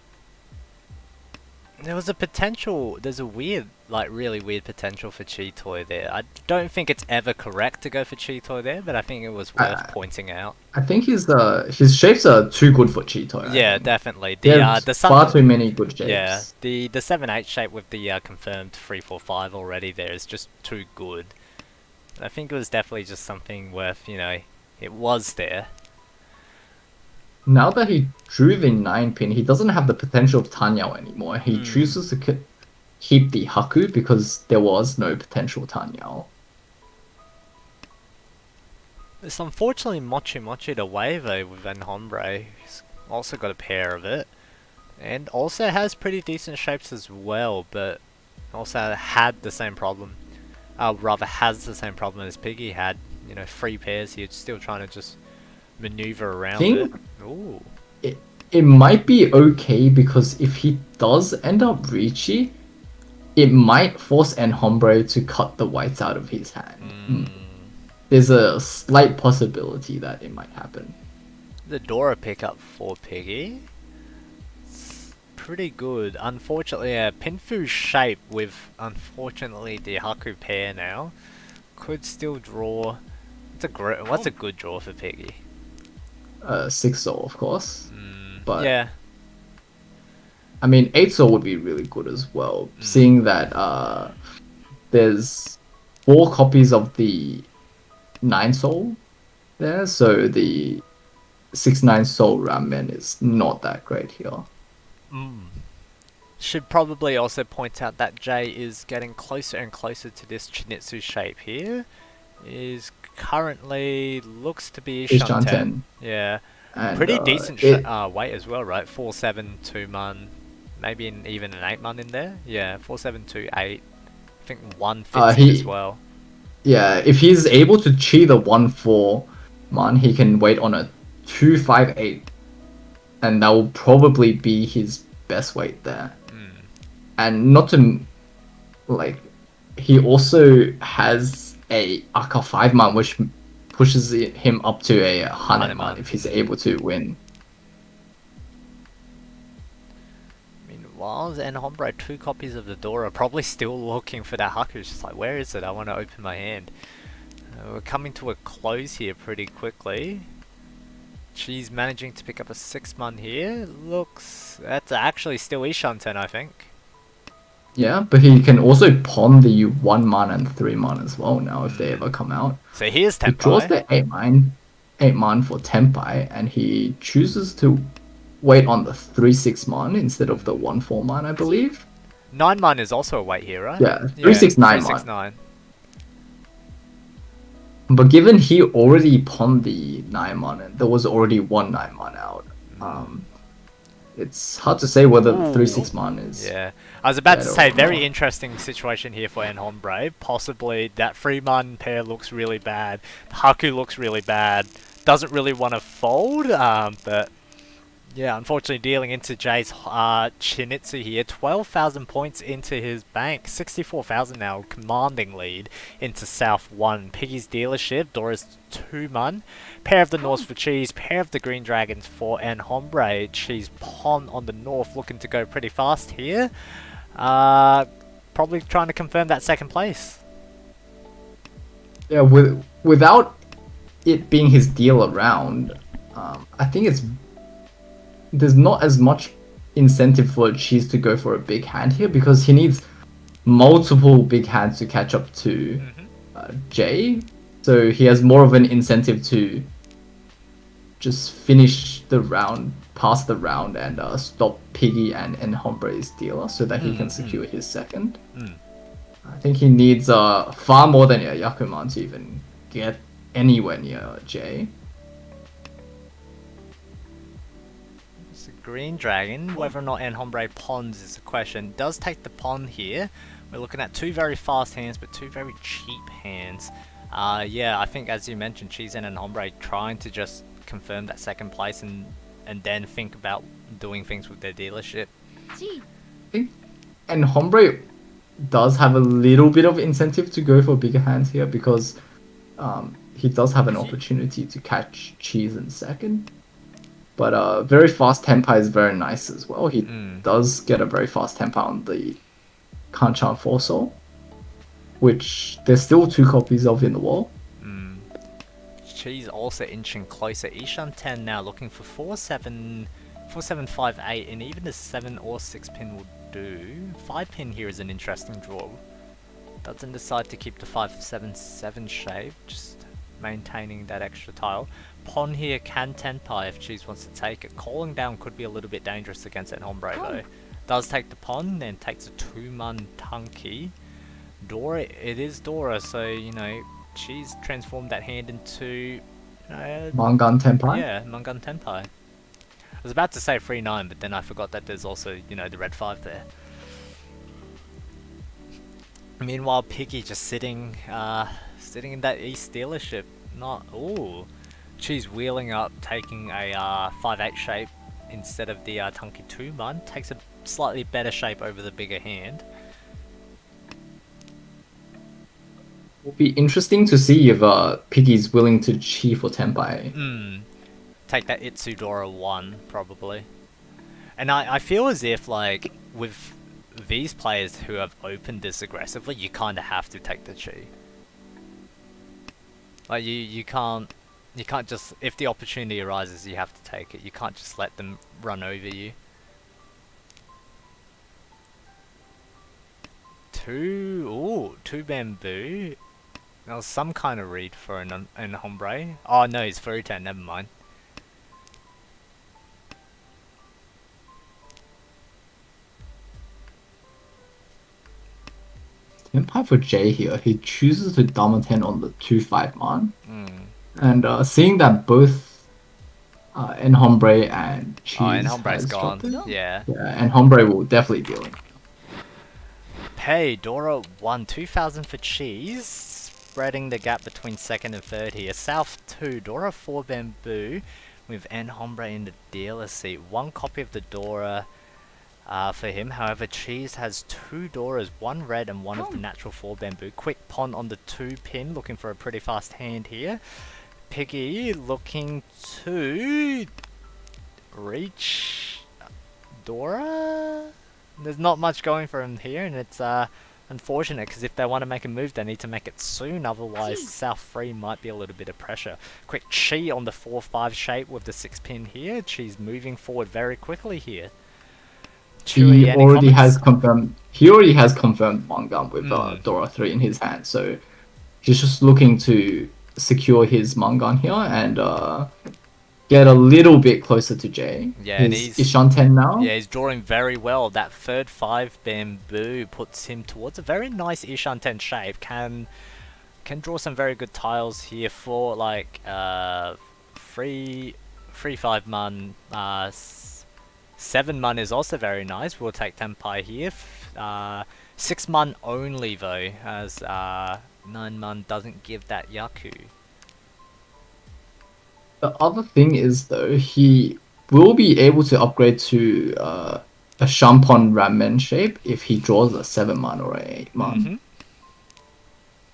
a potential. There's a weird, like really weird potential for Cheetoy there. I don't think it's ever correct to go for Cheetoy there, but I think it was worth pointing out. I think his shapes are too good for Cheetoy. Yeah, definitely. The far too many good shapes. Yeah, the 7-8 shape with the confirmed 3-4-5 already there is just too good. I think it was definitely just something worth, you know, it was there. Now that he drew the 9-pin, he doesn't have the potential of Tanyao anymore. He chooses to keep the Haku because there was no potential Tanyao. It's unfortunately Mochi Mochi'd away though with Van Hombre. He's also got a pair of it. And also has pretty decent shapes as well, but also had the same problem. Rather has the same problem as Piggy had. You know, 3 pairs here, still trying to just maneuver around it. Ooh. It might be okay because if he does end up Ricci, it might force Enhombre to cut the whites out of his hand. There's a slight possibility that it might happen. The Dora pickup for Piggy. It's pretty good. Unfortunately, a Pinfu shape with unfortunately the Haku pair now could still draw. What's a good draw for Piggy? 6 soul, of course. But yeah. I mean, 8 soul would be really good as well. Seeing that there's 4 copies of the 9 soul there, so the 6-9 soul ramen is not that great here. Should probably also point out that Jay is getting closer and closer to this Chinitsu shape here. Is currently looks to be Ishan 10. 10. Yeah. And, pretty decent weight as well, right? 4-7 2-man, maybe even an 8-man in there. Yeah, 4-7 2-8. I think 1 fits in as well. Yeah, if he's able to chi the 1-4 man, he can wait on a 2-5-8, and that will probably be his best weight there. and not to like, he also has a Aka 5 man, which pushes him up to a Hanuman Hanuman. if he's able to win. Meanwhile, and Hombre, 2 copies of the Dora, probably still looking for that Haku. It's just like, where is it? I want to open my hand. We're coming to a close here pretty quickly. She's managing to pick up a 6-man here. Looks... That's actually still Ishanten, I think. Yeah, but he can also pawn the 1-man and 3-man as well now if they ever come out. So here's He draws Tenpai. the 8-man for Tenpai, and he chooses to wait on the 3-6-man instead of the 1-4-man, I believe. 9-man is also a weight here, right? Yeah, 3-6-9-man. 369. But given he already pawned the 9-man and there was already 1 9-man out, it's hard to say whether the 3-6-man is... Yeah. I was about to better say, or very not. interesting situation here for En Hombre. Possibly that 3-man pair looks really bad. Haku looks really bad. Doesn't really want to fold, but... Yeah, unfortunately dealing into Jay's Chinitsu here. 12,000 points into his bank. 64,000 now, commanding lead into South 1. Piggy's dealership, Dora's 2-man. Pair of the North for Cheese, pair of the Green Dragons for En Hombre. Cheese Pon on the North, looking to go pretty fast here. Probably trying to confirm that 2nd place. Yeah, without it being his deal around, I think there's not as much incentive for Cheese to go for a big hand here because he needs multiple big hands to catch up to Jay. So he has more of an incentive to just finish the round, pass the round, and stop Piggy and Hombre's dealer so that he can secure his 2nd. I think he needs far more than Yakuman to even get anywhere near Jay. Green Dragon, whether or not En Hombre pawns is a question. Does take the pawn here. We're looking at 2 very fast hands, but 2 very cheap hands. Yeah, I think as you mentioned, Cheese and En Hombre trying to just confirm that 2nd place and then think about doing things with their dealership. I think En Hombre does have a little bit of incentive to go for bigger hands here because he does have an opportunity to catch Cheese in 2nd. But very fast Tenpai is very nice as well. He does get a very fast Tenpai on the Kanchan Foresaw, which there's still 2 copies of in the wall. Cheese also inching closer. Ishan 10 now looking for 4758, and even a 7 or 6 pin will do. 5 pin here is an interesting draw. Doesn't decide to keep the 577 shape, just maintaining that extra tile. Pawn here can Tenpai if Cheese wants to take it. Calling down could be a little bit dangerous against En Hombre though. Does take the pawn, then takes a 2-man Tunky. Dora, it is Dora, so you know, Cheese transformed that hand into Mangan Tenpai? Yeah, Mangan Tenpai. I was about to say 3-9, but then I forgot that there's also, you know, the red 5 there. Meanwhile, Piggy just sitting in that East dealership. Cheese wheeling up, taking a 5-8 shape instead of the Tunky 2-man. Takes a slightly better shape over the bigger hand. Will be interesting to see if Piggy's willing to chi for Tenpai. Take that Itsudora 1, probably. And I feel as if, like, with these players who have opened this aggressively, you kind of have to take the chi. Like, you can't just, if the opportunity arises, you have to take it. You can't just let them run over you. 2 bamboo. That was some kind of read for an Hombre. Oh no, he's Furutan, never mind. Tenpai for J here, he chooses to Dama 10 on the 2-5-man. And seeing that both En Hombre and Cheese En Hombre's has gone. dropped it, Yeah. En Hombre will definitely deal it. Pay Dora 2,000 for Cheese, spreading the gap between 2nd and 3rd here. South 2, Dora 4 bamboo, with En Hombre in the dealer seat. 1 copy of the Dora. for him. However, Cheese has 2 Doras, 1 red and 1 of the natural 4 bamboo. Quick pawn on the 2 pin, looking for a pretty fast hand here. Piggy looking to reach Dora. There's not much going for him here, and it's unfortunate because if they want to make a move, they need to make it soon. Otherwise, South 3 might be a little bit of pressure. Quick Chi on the 4-5 shape with the 6 pin here. She's moving forward very quickly here. Chewy, He any already comments? has confirmed. He already has confirmed one gun with Dora 3 in his hand, so he's just looking to secure his Mangan here and get a little bit closer to Jay. Yeah, and He's Ishan 10 now. Yeah, he's drawing very well. That third 5 bamboo puts him towards a very nice Ishan 10 shape. Can draw some very good tiles here for like 3-5 mun. 7 mun is also very nice. We'll take Tenpai here. 6 mun only though, as 9 mun doesn't give that Yaku. The other thing is though, he will be able to upgrade to a Shampon Ramen shape if he draws a 7 man or a 8 man.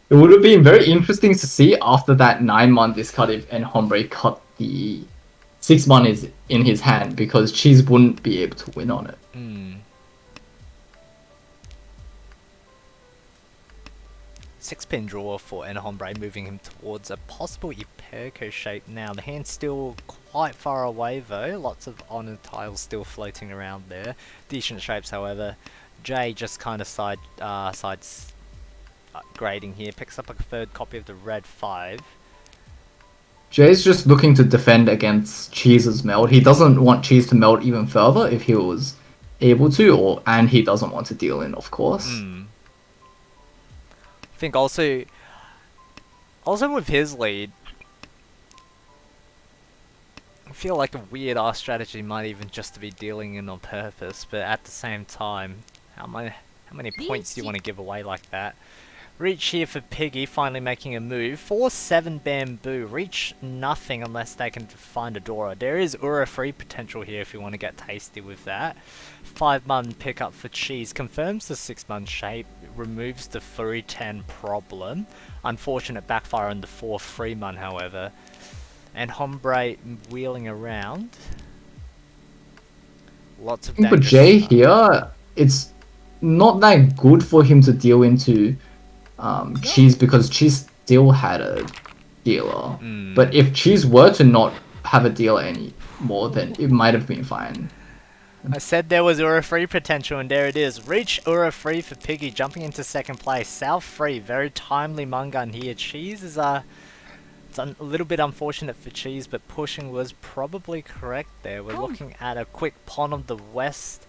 It would have been very interesting to see after that 9 man discard if Enhombre cut the 6 man is in his hand, because Cheese wouldn't be able to win on it. 6-pin draw for Enhombre, moving him towards a possible Iperco shape now. The hand's still quite far away though, lots of honor tiles still floating around there. Decent shapes however. Jay just kind of sides grading here, picks up a 3rd copy of the red 5. Jay's just looking to defend against Cheese's meld. He doesn't want Cheese to meld even further if he was able to, and he doesn't want to deal in, of course. I think also with his lead, I feel like a weird ass strategy might even just to be dealing in on purpose, but at the same time, how many points do you want to give away like that? Reach here for Piggy, finally making a move. 4-7 bamboo. Reach nothing unless they can find a Dora. There is Ura free potential here if you want to get tasty with that. 5 mun pickup for Cheese. Confirms the 6 mun shape. Removes the 3-10 problem. Unfortunate backfire on the 4-3 mun however. And Hombre wheeling around. Lots of damage. For Jay here, it's not that good for him to deal into Cheese, because Cheese still had a dealer. But if Cheese were to not have a dealer anymore, then it might have been fine. I said there was Ura free potential, and there it is. Reach Ura free for Piggy, jumping into 2nd place. South free, very timely Mungan here. Cheese is it's a little bit unfortunate for Cheese, but pushing was probably correct there. We're looking at a quick pawn on the west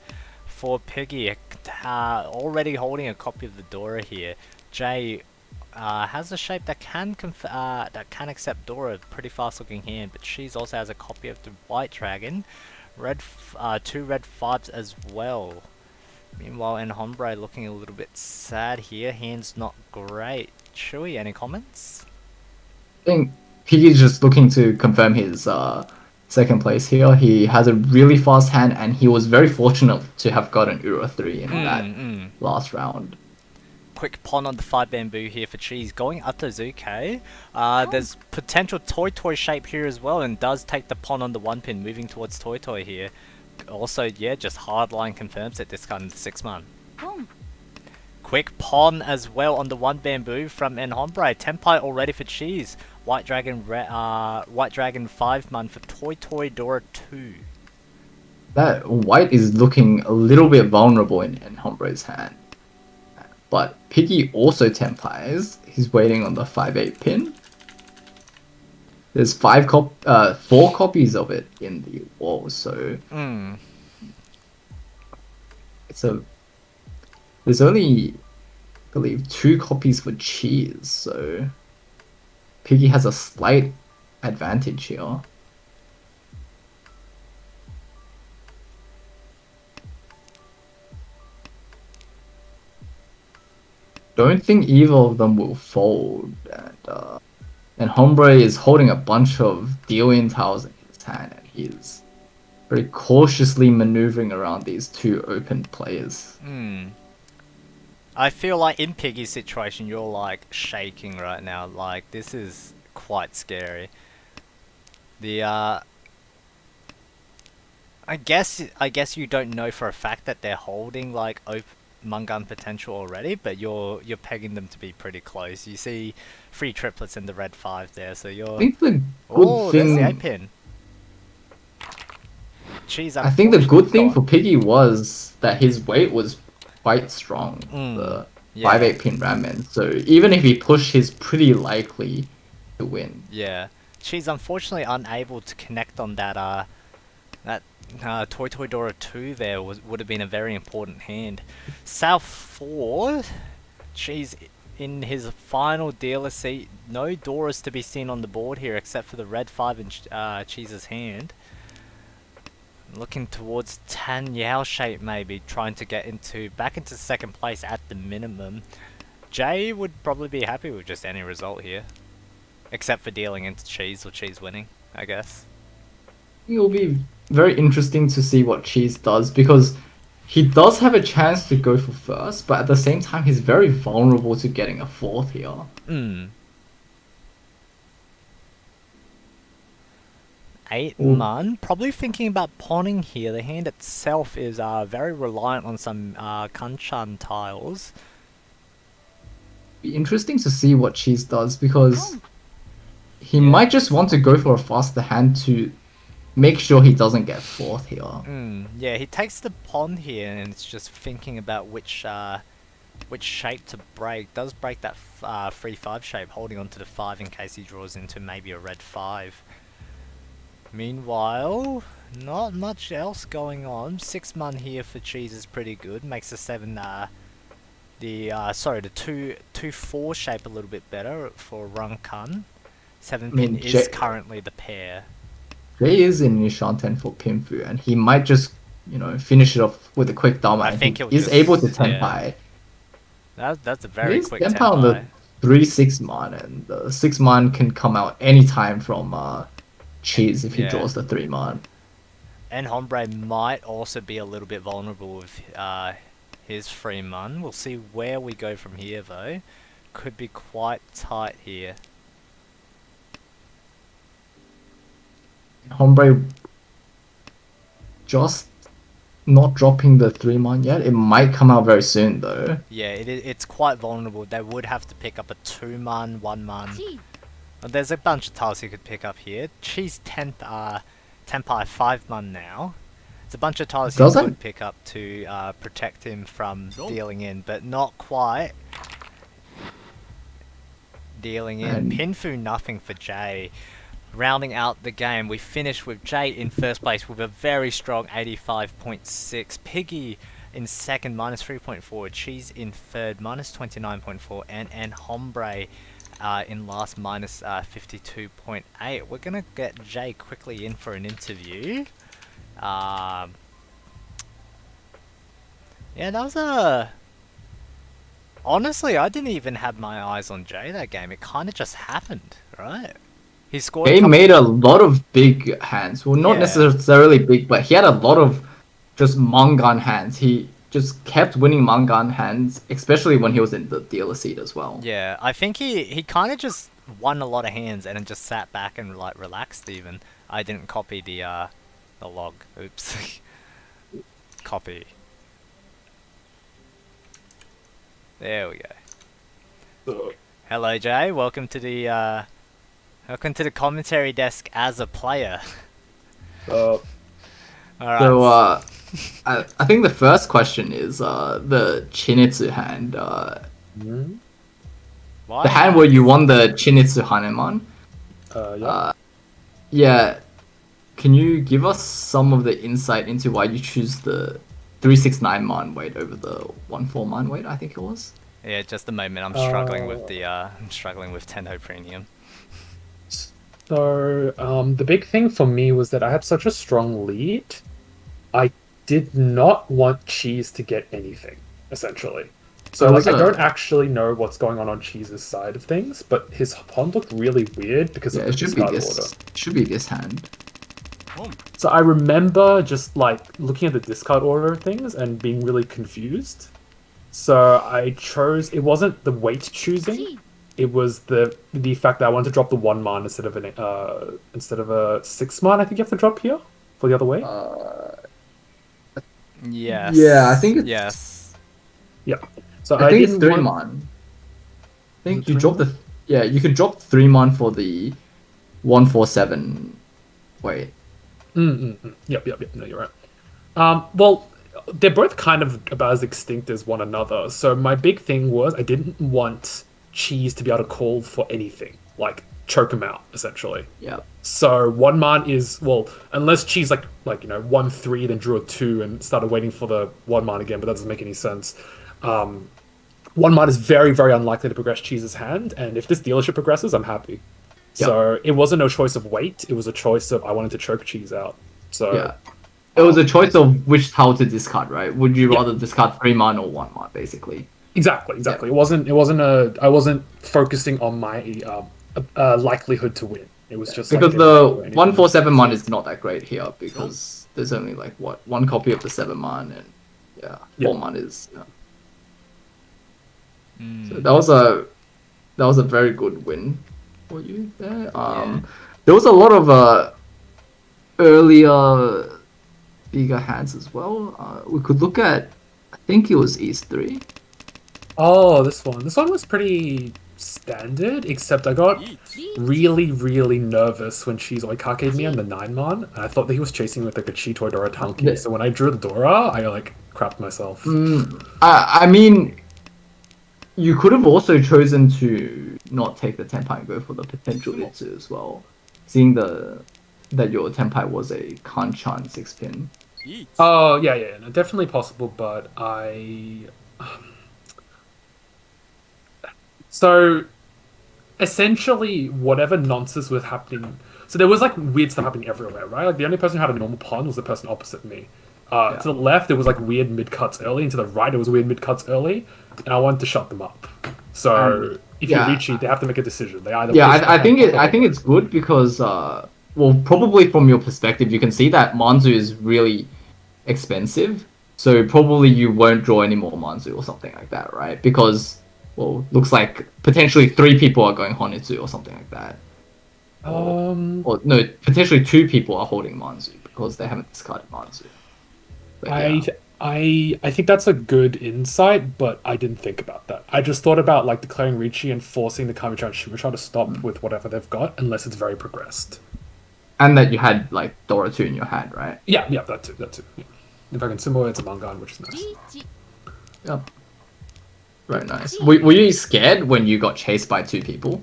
for Piggy, already holding a copy of the Dora here. Jay has a shape that can accept Dora, pretty fast looking hand, but Cheese also has a copy of the White Dragon. 2 red 5s as well. Meanwhile, Enhombre looking a little bit sad here. Hand's not great. Chewy, any comments? I think Piggy's just looking to confirm his 2nd place here. He has a really fast hand, and he was very fortunate to have gotten Ura 3 in that last round. Quick pawn on the 5 bamboo here for Cheese, going Atozuke. There's potential Toy shape here as well, and does take the pawn on the 1 pin, moving towards Toy here. Also, yeah, just hardline confirms it, discarding the 6 man. Quick pawn as well on the 1 bamboo from Enhombre. Tenpai already for Cheese. White Dragon 5 man for Toy Dora 2. That white is looking a little bit vulnerable in Enhombre's hand. But Piggy also Tempais. He's waiting on the 5-8 pin. There's 4 copies of it in the wall, so there's only, I believe, 2 copies for Cheese, so Piggy has a slight advantage here. Don't think either of them will fold, and Hombre is holding a bunch of deal-in tiles in his hand, and he's very cautiously maneuvering around these two open players. I feel like in Piggy's situation, you're like shaking right now. Like this is quite scary. I guess you don't know for a fact that they're holding like Mungun potential already, but you're pegging them to be pretty close. You see 3 triplets in the red 5 there, so you're. I think the Oh, good there's the thing. 8-pin. Jeez, I think the good thing for unfortunately Piggy was that his weight was quite strong. The yeah. 5/8 pin Ramen. So even if he pushed, he's pretty likely to win. Yeah, she's unfortunately unable to connect on that Toy Toy Dora 2 there would have been a very important hand. South 4, she's in his final dealer seat. No Doras to be seen on the board here except for the red 5 in Cheese's hand. Looking towards Tan Yao shape maybe, trying to get back into second place at the minimum. Jay would probably be happy with just any result here. Except for dealing into Cheese or Cheese winning, I guess. It will be very interesting to see what Cheese does because he does have a chance to go for first, but at the same time he's very vulnerable to getting a 4th here. 8 man, probably thinking about pawning here. The hand itself is very reliant on some Kanchan tiles. Be interesting to see what Cheese does because he might just want to go for a faster hand to make sure he doesn't get 4th here. Yeah, he takes the pawn here and it's just thinking about which shape to break. Does break that 3-5 shape, holding on to the 5 in case he draws into maybe a red 5. Meanwhile, not much else going on. 6 man here for Cheese is pretty good. Makes the 7 the 2-4 shape a little bit better for Runkan. 7 pin is currently the pair. Jay is in Nishan 10 for Pinfu, and he might just, finish it off with a quick Dharma. I think he's able to Tenpai. That's a very quick Tenpai on the 3-6 man, and the 6 man can come out anytime from Cheese if he draws the 3 man. And Hombre might also be a little bit vulnerable with his 3 man. We'll see where we go from here though. Could be quite tight here. Hombre just not dropping the 3 man yet. It might come out very soon though. Yeah, it's quite vulnerable. They would have to pick up a 2 man, 1 man. There's a bunch of tiles he could pick up here. Cheese Tenpai 5 man now. It's a bunch of tiles he could pick up to protect him from dealing in, but not quite dealing in. Pinfu nothing for Jay. Rounding out the game, we finish with Jay in first place with a very strong 85.6. Piggy in second, minus 3.4. Cheese in third, minus 29.4. And Hombre in last, minus 52.8. We're going to get Jay quickly in for an interview. Yeah, that was a... Honestly, I didn't even have my eyes on Jay that game. It kind of just happened, right? He scored. He made a lot of big hands. Well, not necessarily big, but he had a lot of just Mangan hands. He just kept winning Mangan hands, especially when he was in the dealer seat as well. Yeah, I think he kind of just won a lot of hands and then just sat back and like relaxed even. I didn't copy the log. Oops. Copy. There we go. Hello, Jay. Welcome to the commentary desk as a player. All right. So, I think the first question is the Chinitsu hand. The hand where you won the Chinitsu Haneman. Yeah. Can you give us some of the insight into why you choose the 369 man weight over the 14 man weight? I think it was. Yeah, just a moment. I'm struggling with the Tendo Premium. So the big thing for me was that I had such a strong lead. I did not want Cheese to get anything, essentially. So like, I don't actually know what's going on Cheese's side of things, but his pawn looked really weird because of the discard order. It should be this hand. So I remember just like looking at the discard order of things and being really confused. So I chose. It wasn't the weight choosing. It was the fact that I wanted to drop the 1 mon instead of a 6 mon. I think you have to drop here for the other way. Yes. Yeah, I think it's... Yes. Yeah. So I think it's didn't 3 want- mon. I think Is it you 3 drop the... Yeah, you could drop 3 mon for the 147. Wait. Yep. No, you're right. Well, they're both kind of about as extinct as one another. So my big thing was I didn't want Cheese to be able to call for anything, like choke him out, essentially. Yeah. So 1 mon is, well, unless Cheese like 1-3, then drew a 2 and started waiting for the 1 mon again, but that doesn't make any sense. 1 mon is very, very unlikely to progress Cheese's hand, and if this dealership progresses, I'm happy. So it wasn't a choice of weight, it was a choice of I wanted to choke Cheese out. So Yeah. It was a choice of which tile to discard, right? Would you rather discard 3 mon or 1 mon, basically? Exactly. Yeah. I wasn't focusing on my likelihood to win. It was just Because like, the 147 mon is not that great here because there's only like one copy of the 7 mon and 4 mon is. So that was a very good win for you there. There was a lot of earlier bigger hands as well. We could look at, I think it was East 3. Oh, this one. This one was pretty standard, except I got really, really nervous when she's oikaked me on the 9 mon, and I thought that he was chasing with like a Cheetoid or a Tanki. So when I drew the Dora, I like crapped myself. I mean, you could have also chosen to not take the Tenpai and go for the potential Itsu as well, seeing that your Tenpai was a Hanchans 6-pin. Oh, yeah, no, definitely possible, but So, essentially, whatever nonsense was happening... So there was, like, weird stuff happening everywhere, right? Like, the only person who had a normal pawn was the person opposite me. To the left, there was, like, weird mid-cuts early, and to the right, there was weird mid-cuts early, and I wanted to shut them up. So, if you reach it, they have to make a decision. They either... I think it's good because, well, probably from your perspective, you can see that Manzu is really expensive, so probably you won't draw any more Manzu or something like that, right? Because... Well, looks like potentially 3 people are going Honitsu or something like that. Or no, potentially 2 people are holding Manzu because they haven't discarded Manzu. But, I think that's a good insight, but I didn't think about that. I just thought about like declaring Ricci and forcing the Kamicha and Shimachara to stop with whatever they've got unless it's very progressed. And that you had like Dora 2 in your hand, right? Yeah, that too. Yeah. If I can simulate, it's a Mangan, which is nice. Yep. Very nice. Were you scared when you got chased by 2 people?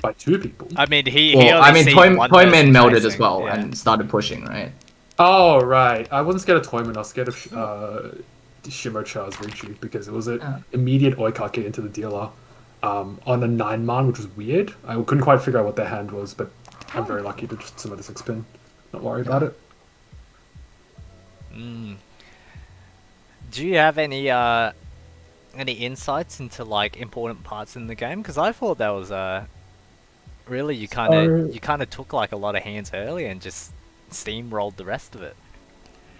By 2 people? I mean, Toyman melded as well and started pushing, right? Oh, right. I wasn't scared of Toyman. I was scared of Shimachara's Ricci because it was an immediate oikake into the dealer on a 9 mon, which was weird. I couldn't quite figure out what their hand was, but I'm very lucky to just submit a 6-pin. Not worry about it. Do you have any insights into like important parts in the game? Because I thought that was really you kind of took like a lot of hands early and just steamrolled the rest of it.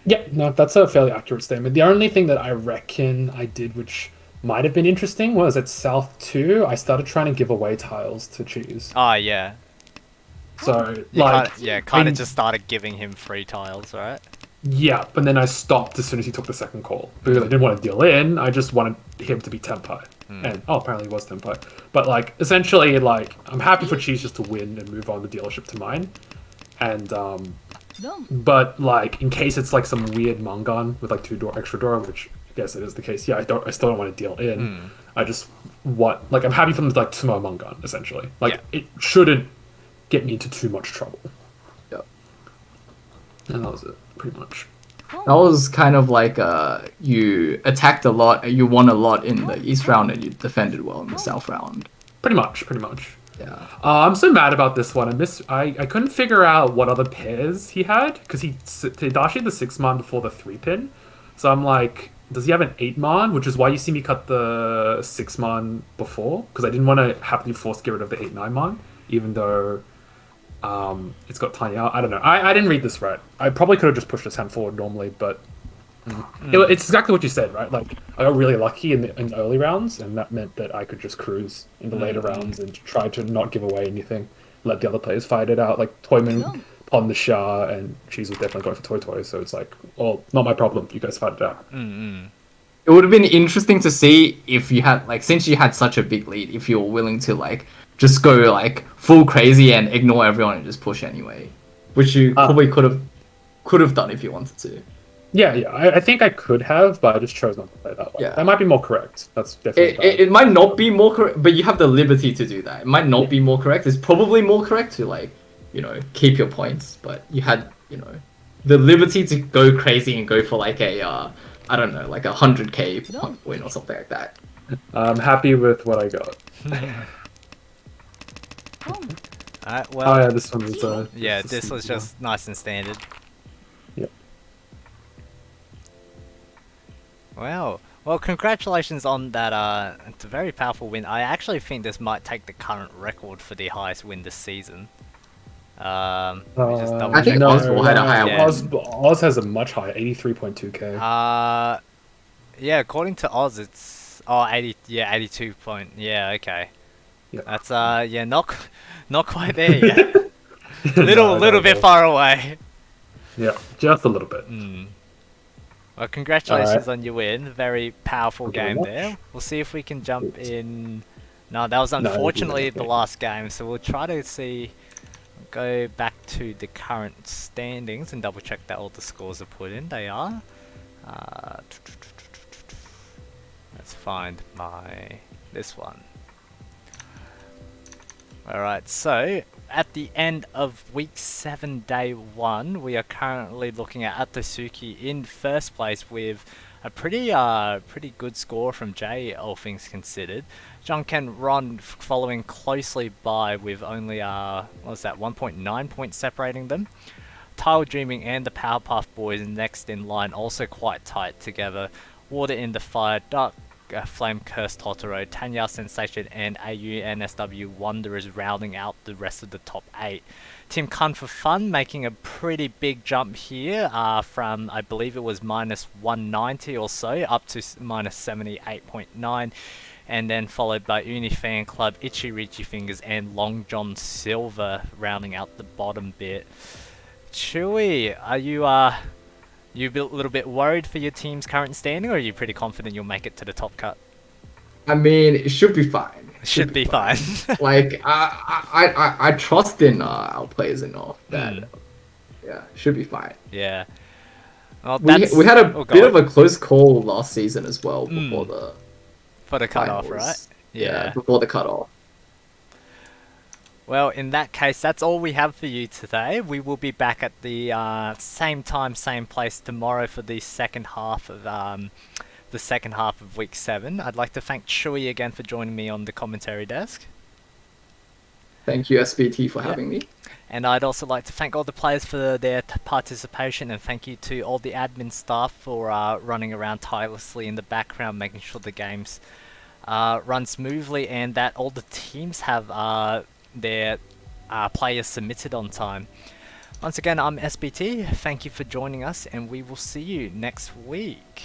Yeah, no, that's a fairly accurate statement. The only thing that I reckon I did, which might have been interesting, was at South 2, I started trying to give away tiles to Cheese. Oh yeah. So kind of just started giving him free tiles, right? Yeah, but then I stopped as soon as he took the second call. Because I didn't want to deal in, I just wanted him to be Tenpai. And, apparently he was Tenpai. But, like, essentially, like, I'm happy for Cheese just to win and move on the dealership to mine. And, but, like, in case it's, like, some weird Mangan with, like, 2 extra door, which I guess it is the case. Yeah, I still don't want to deal in. I just want, like, I'm happy for them to, like, Sumo Mangan, essentially. Like, it shouldn't get me into too much trouble. Yeah. And that was it. Pretty much. That was kind of like you attacked a lot, you won a lot in the East round, and you defended well in the South round. Pretty much. Yeah. I'm so mad about this one. I couldn't figure out what other pairs he had because he dashed the 6-mon before the 3-pin. So I'm like, does he have an 8-mon? Which is why you see me cut the 6-mon before because I didn't want to have to force get rid of the 8-9-mon, even though It's got tiny. I don't know. I didn't read this right. I probably could have just pushed this hand forward normally, but it's exactly what you said, right? Like I got really lucky in the early rounds, and that meant that I could just cruise in the later rounds and try to not give away anything. Let the other players fight it out. Like Toyman pawned the Shah, and Cheese was definitely going for Toy Toy. So it's like, well, not my problem. You guys fight it out. It would have been interesting to see if you had like since you had such a big lead, if you were willing to like just go like full crazy and ignore everyone and just push anyway, which you probably could have done if you wanted to. Yeah. I think I could have, but I just chose not to play that way. Yeah. That might be more correct. That's definitely. It might not be more correct, but you have the liberty to do that. It might not be more correct. It's probably more correct to like, keep your points, but you had, the liberty to go crazy and go for like a, I don't know, like 100k point win or something like that. I'm happy with what I got. Well, oh yeah, this one was. This was just nice and standard. Yep. Wow. Well, congratulations on that. It's a very powerful win. I actually think this might take the current record for the highest win this season. I think Oz had a higher win. Oz has a much higher, 83.2k. Yeah, according to Oz, it's 82 point. Yeah, okay. Yeah. That's not quite there yet. little bit far away. Yeah, just a little bit. Well, congratulations on your win. Very powerful game there. We'll see if we can jump in. No, that was unfortunately the last game, so we'll try to go back to the current standings and double check that all the scores are put in. They are. Let's find this one. Alright, so at the end of week 7 day 1, we are currently looking at Atsuki in first place with a pretty good score from Jay, all things considered. Junken Ron following closely by with only 1.9 points separating them. Tile Dreaming and the Powerpuff Boys next in line, also quite tight together. Water in the Fire, Dark Flame Curse Totoro, Tanya Sensation and AU NSW Wanderers rounding out the rest of the top 8. Team Kun for Fun making a pretty big jump here from, I believe it was minus 190 or so up to minus 78.9, and then followed by Uni Fan Club, Itchy Richie Fingers and Long John Silver rounding out the bottom bit. Chewy, are you a little bit worried for your team's current standing, or are you pretty confident you'll make it to the top cut? I mean, it should be fine. Should be fine. Like, I trust in our players enough that, should be fine. Yeah. Well, we had a bit of a close call last season as well before the cutoff, finals. right? Yeah, before the cutoff. Well, in that case, that's all we have for you today. We will be back at the same time, same place tomorrow for the second half of week 7. I'd like to thank Chewy again for joining me on the commentary desk. Thank you, SBT, for having me. And I'd also like to thank all the players for their participation, and thank you to all the admin staff for running around tirelessly in the background, making sure the games run smoothly and that all the teams have their players submitted on time. Once again, I'm SBT. Thank you for joining us, and we will see you next week.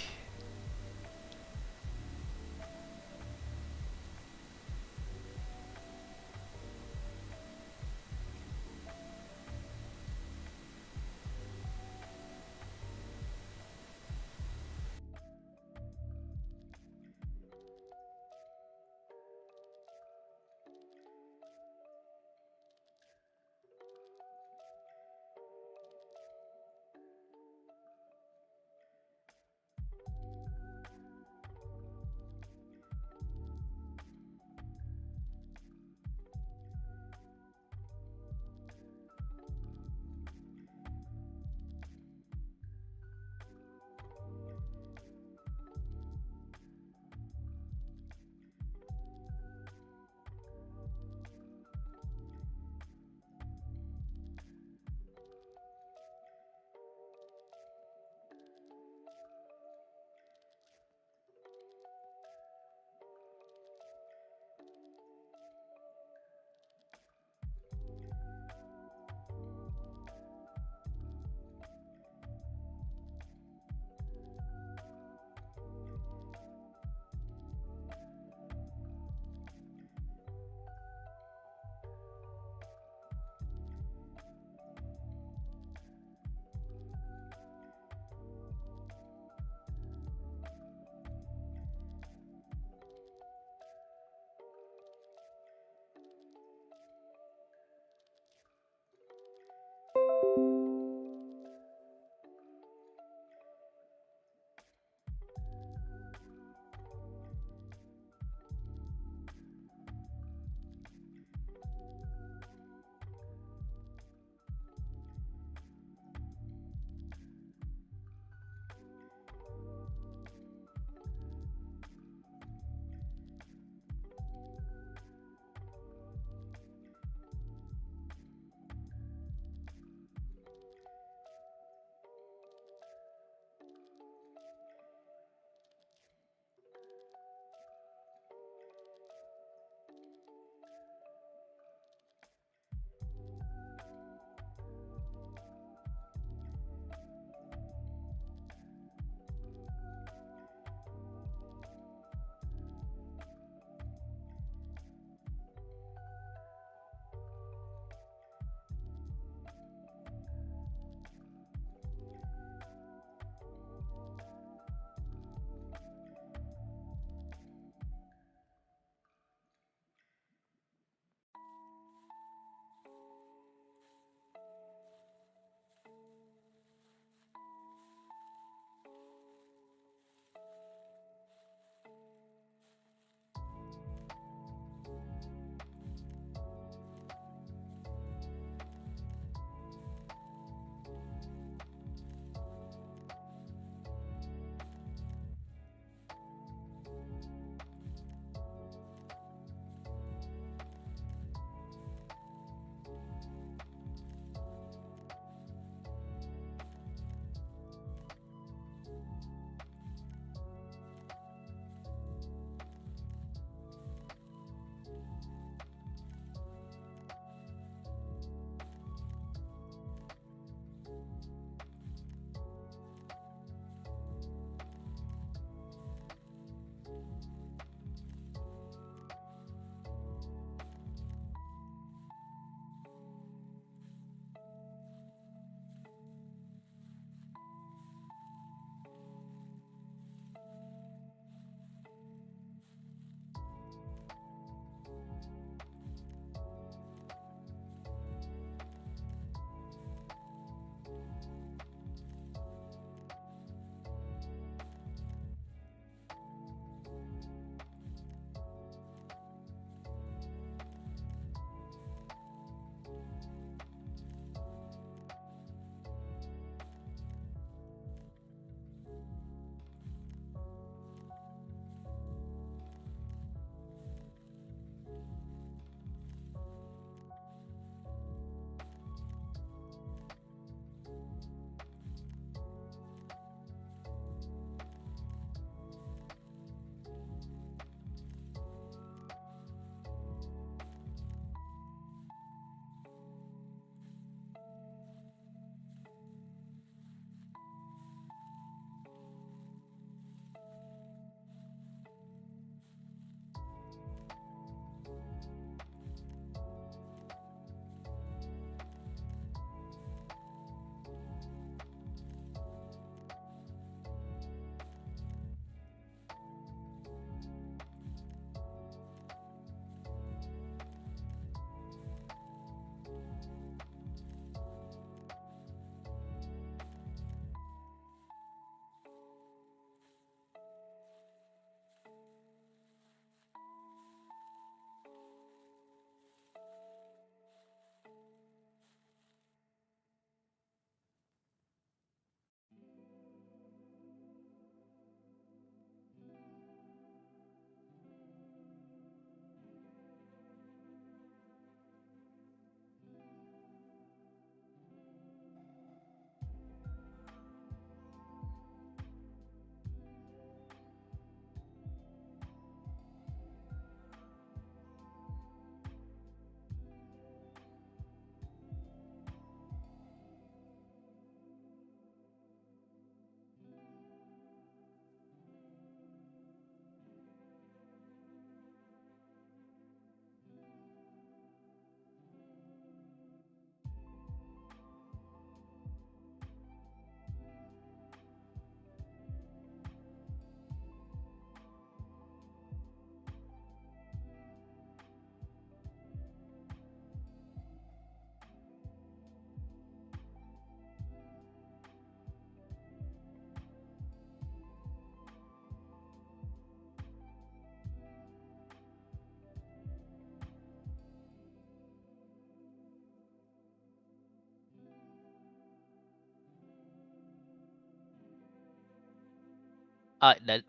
That